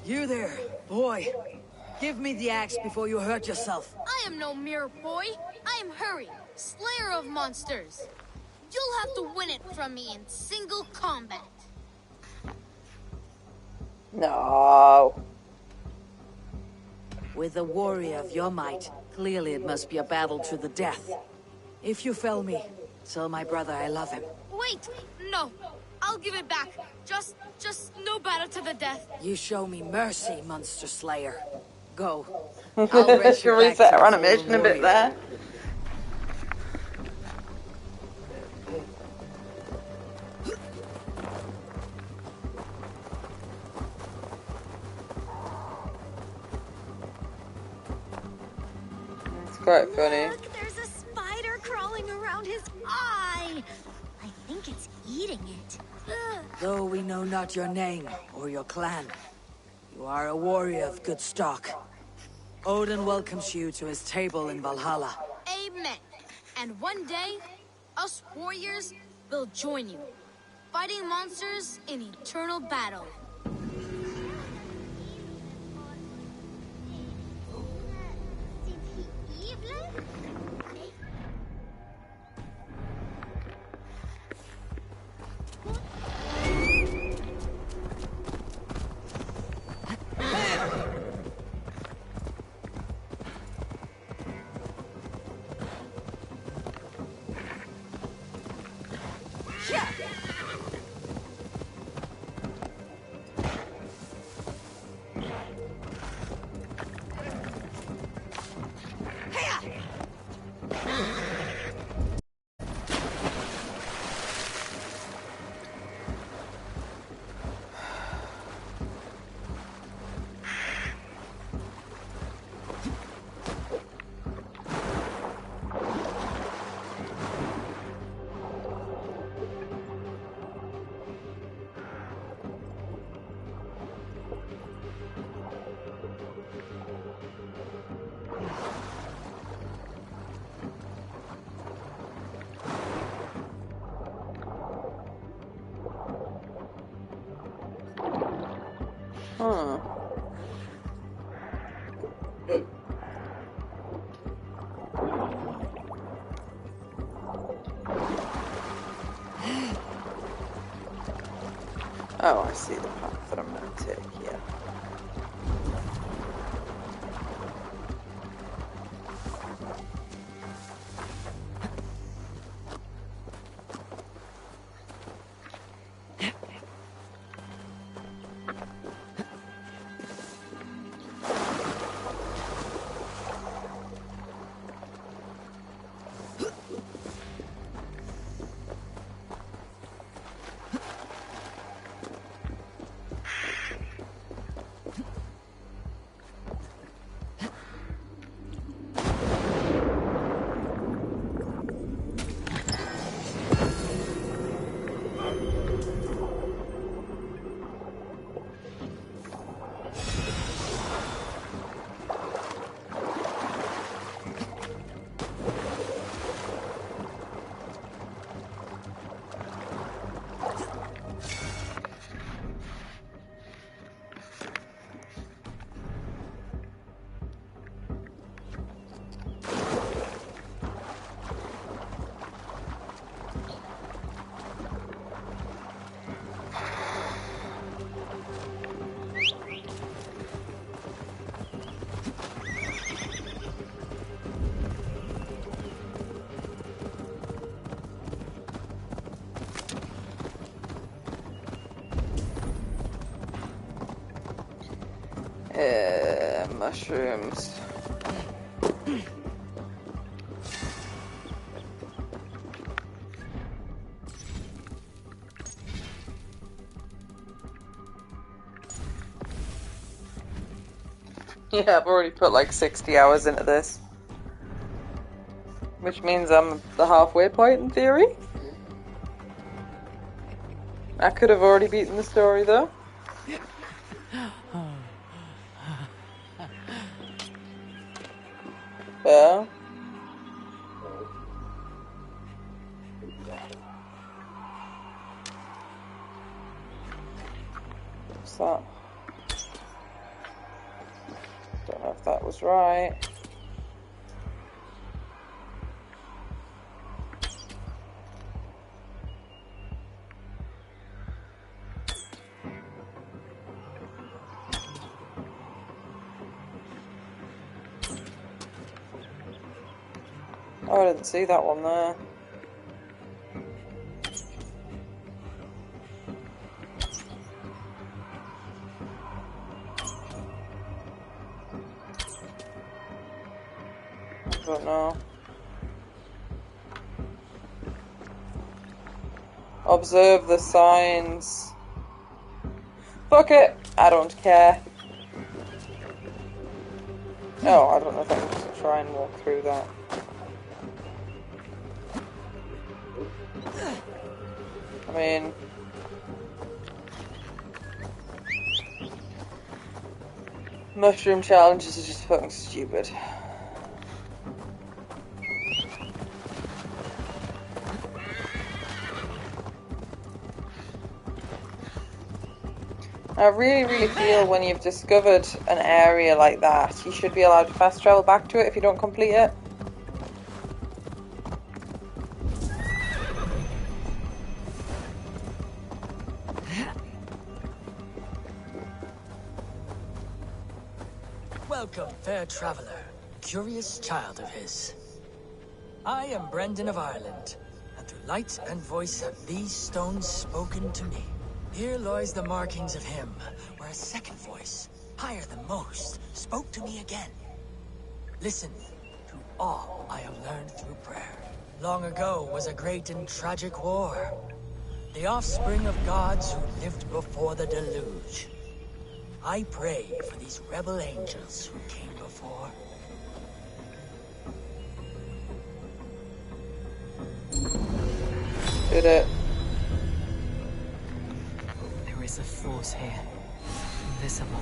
You there, boy. Give me the axe before you hurt yourself. I am no mere boy. I am Hurry, slayer of monsters. You'll have to win it from me in single combat. No. With a warrior of your might, clearly it must be a battle to the death. If you fell me, tell my brother I love him. Wait, no. I'll give it back. Just no battle to the death. You show me mercy, monster slayer. Go. Should reset our animation a bit there. It's quite funny. Look, there's a spider crawling around his eye. I think it's eating it. Ugh. Though we know not your name or your clan, you are a warrior of good stock. Odin welcomes you to his table in Valhalla. Amen. And one day, us warriors will join you, fighting monsters in eternal battle. Huh. Oh, I see the path that I'm going to take, yeah. Mushrooms. Yeah, I've already put like 60 hours into this. Which means I'm at the halfway point in theory. I could have already beaten the story though. Yeah. What's that? Don't know if that was right. Oh, I didn't see that one there. I don't know. Observe the signs. Fuck it! I don't care. Oh, I don't know if I can just try and walk through that. I mean... mushroom challenges are just fucking stupid. I really feel when you've discovered an area like that, you should be allowed to fast travel back to it if you don't complete it. Welcome, fair traveller, curious child of his. I am Brendan of Ireland, and through light and voice have these stones spoken to me. Here lies the markings of him, where a second voice, higher than most, spoke to me again. Listen to all I have learned through prayer. Long ago was a great and tragic war. The offspring of gods who lived before the deluge. I pray for these rebel angels who came before. Did it. There is a force here. Invisible.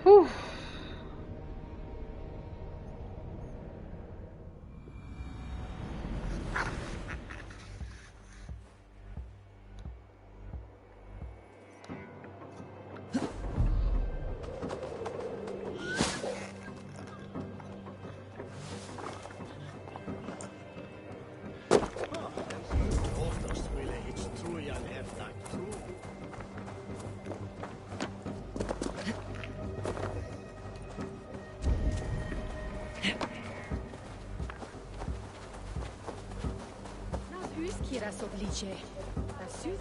Whew. das oblicze. La suite.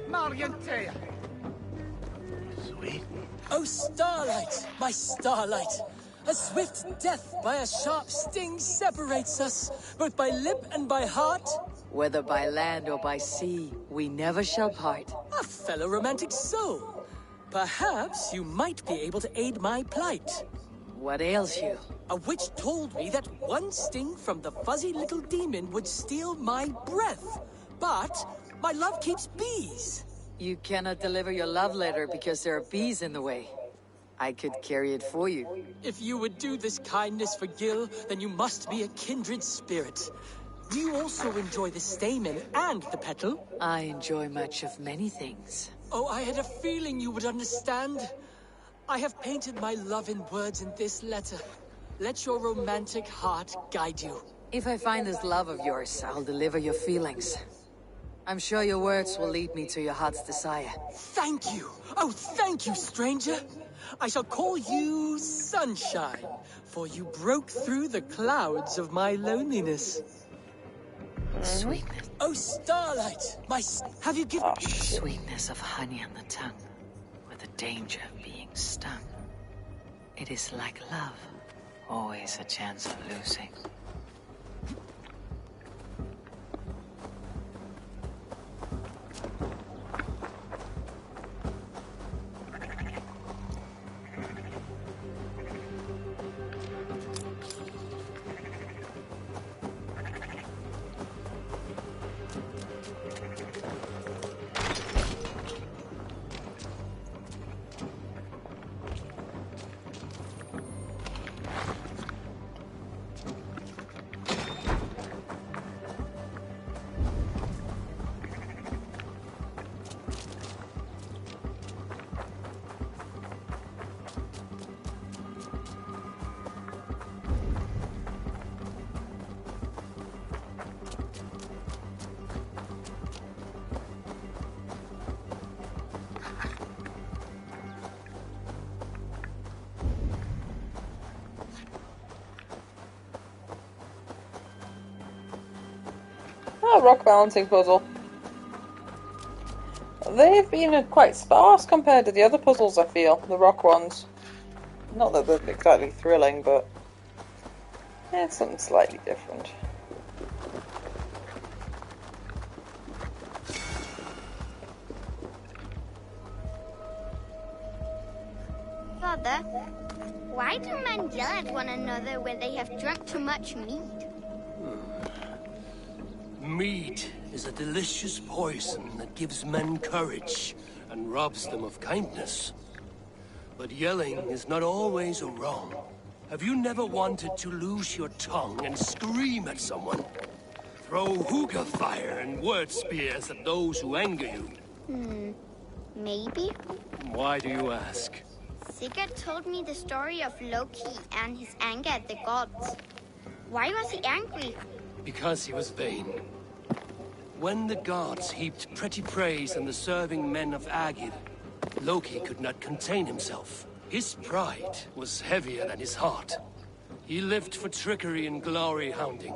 Marientea. Sweet. Oh, starlight, my starlight. A swift death by a sharp sting separates us, both by lip and by heart. Whether by land or by sea, we never shall part. A fellow romantic soul. Perhaps you might be able to aid my plight. What ails you? A witch told me that one sting from the fuzzy little demon would steal my breath. But my love keeps bees. You cannot deliver your love letter because there are bees in the way. I could carry it for you. If you would do this kindness for Gil, then you must be a kindred spirit. Do you also enjoy the stamen and the petal? I enjoy much of many things. Oh, I had a feeling you would understand. I have painted my love in words in this letter. Let your romantic heart guide you. If I find this love of yours, I'll deliver your feelings. I'm sure your words will lead me to your heart's desire. Thank you! Oh, thank you, stranger! I shall call you Sunshine, for you broke through the clouds of my loneliness. Sweetness. Oh, Starlight! Have you given... Sweetness of honey on the tongue, with the danger of being stung. It is like love, always a chance of losing. Oh, rock balancing puzzle. They've been quite sparse compared to the other puzzles, I feel, the rock ones. Not that they're exactly thrilling, but yeah, it's something slightly different. Father, why do men yell at one another when they have drunk too much meat? Meat is a delicious poison that gives men courage and robs them of kindness. But yelling is not always a wrong. Have you never wanted to lose your tongue and scream at someone? Throw hookah fire and word spears at those who anger you? Maybe? Why do you ask? Sigurd told me the story of Loki and his anger at the gods. Why was he angry? Because he was vain. When the gods heaped pretty praise on the serving men of Agir, Loki could not contain himself. His pride was heavier than his heart. He lived for trickery and glory hounding.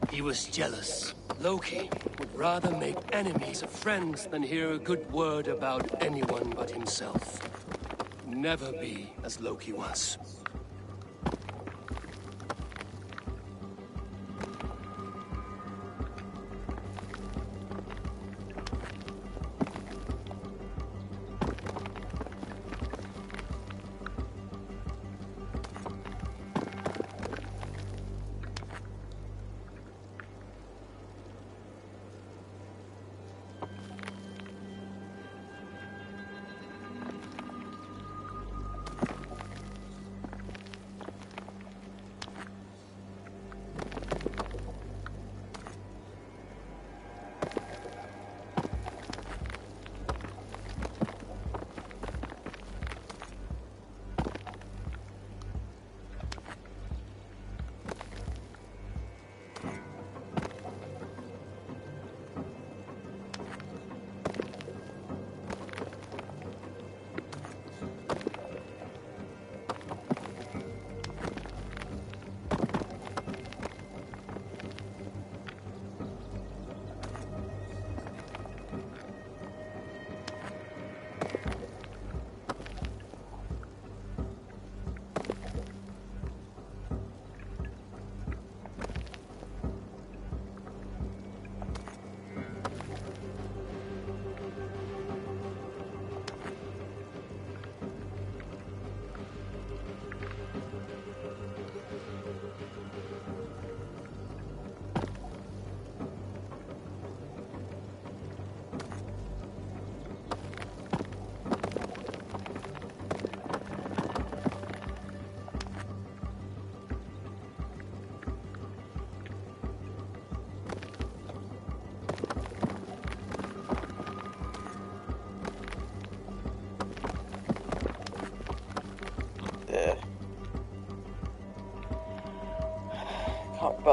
He was jealous. Loki would rather make enemies of friends than hear a good word about anyone but himself. Never be as Loki was.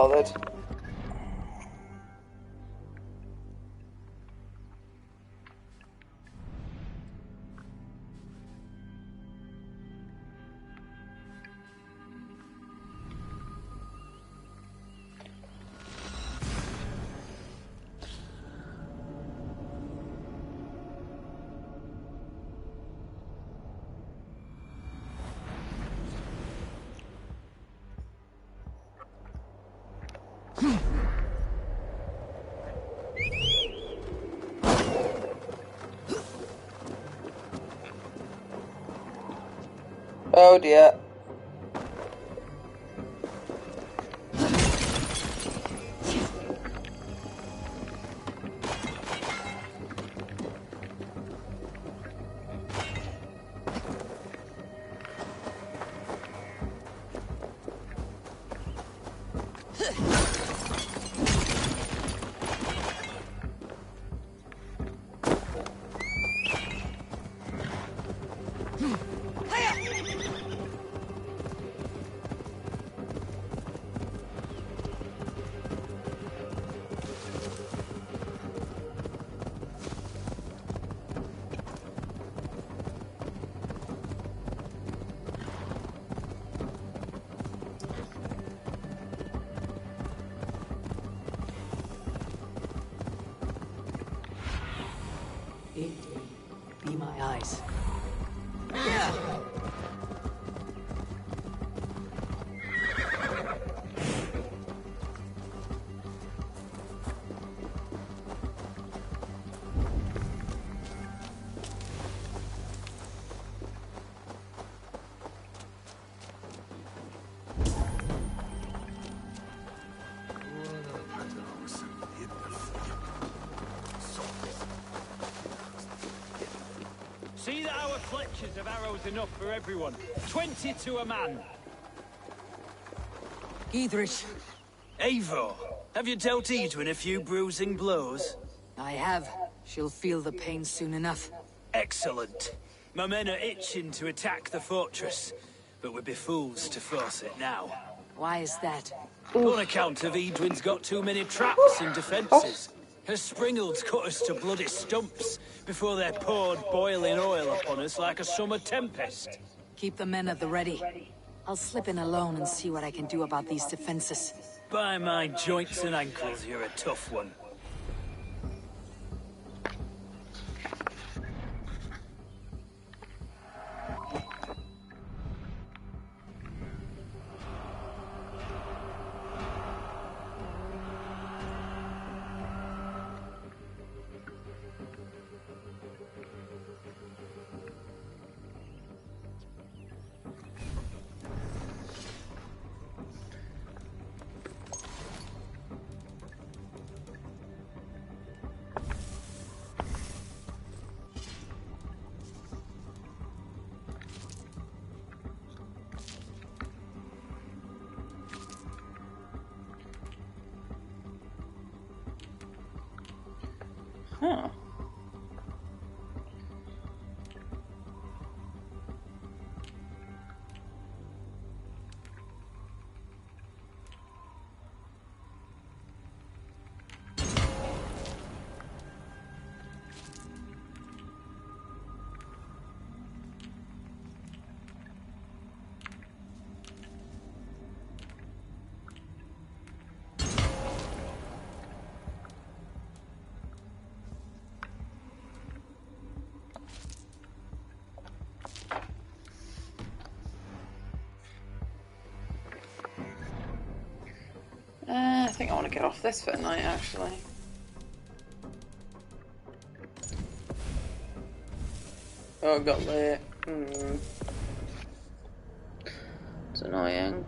bothered. Oh dear. Be my eyes. See that our fletchers have arrows enough for everyone. 20 to a man. Idris. Eivor, have you dealt Edwin a few bruising blows? I have. She'll feel the pain soon enough. Excellent. My men are itching to attack the fortress, but we'd be fools to force it now. Why is that? On account of Edwin's got too many traps and defences. Her springalds cut us to bloody stumps before they poured boiling oil upon us like a summer tempest. Keep the men at the ready. I'll slip in alone and see what I can do about these defenses. By my joints and ankles, you're a tough one. Huh. I think I want to get off this for tonight, actually. Oh, it got late. It's annoying.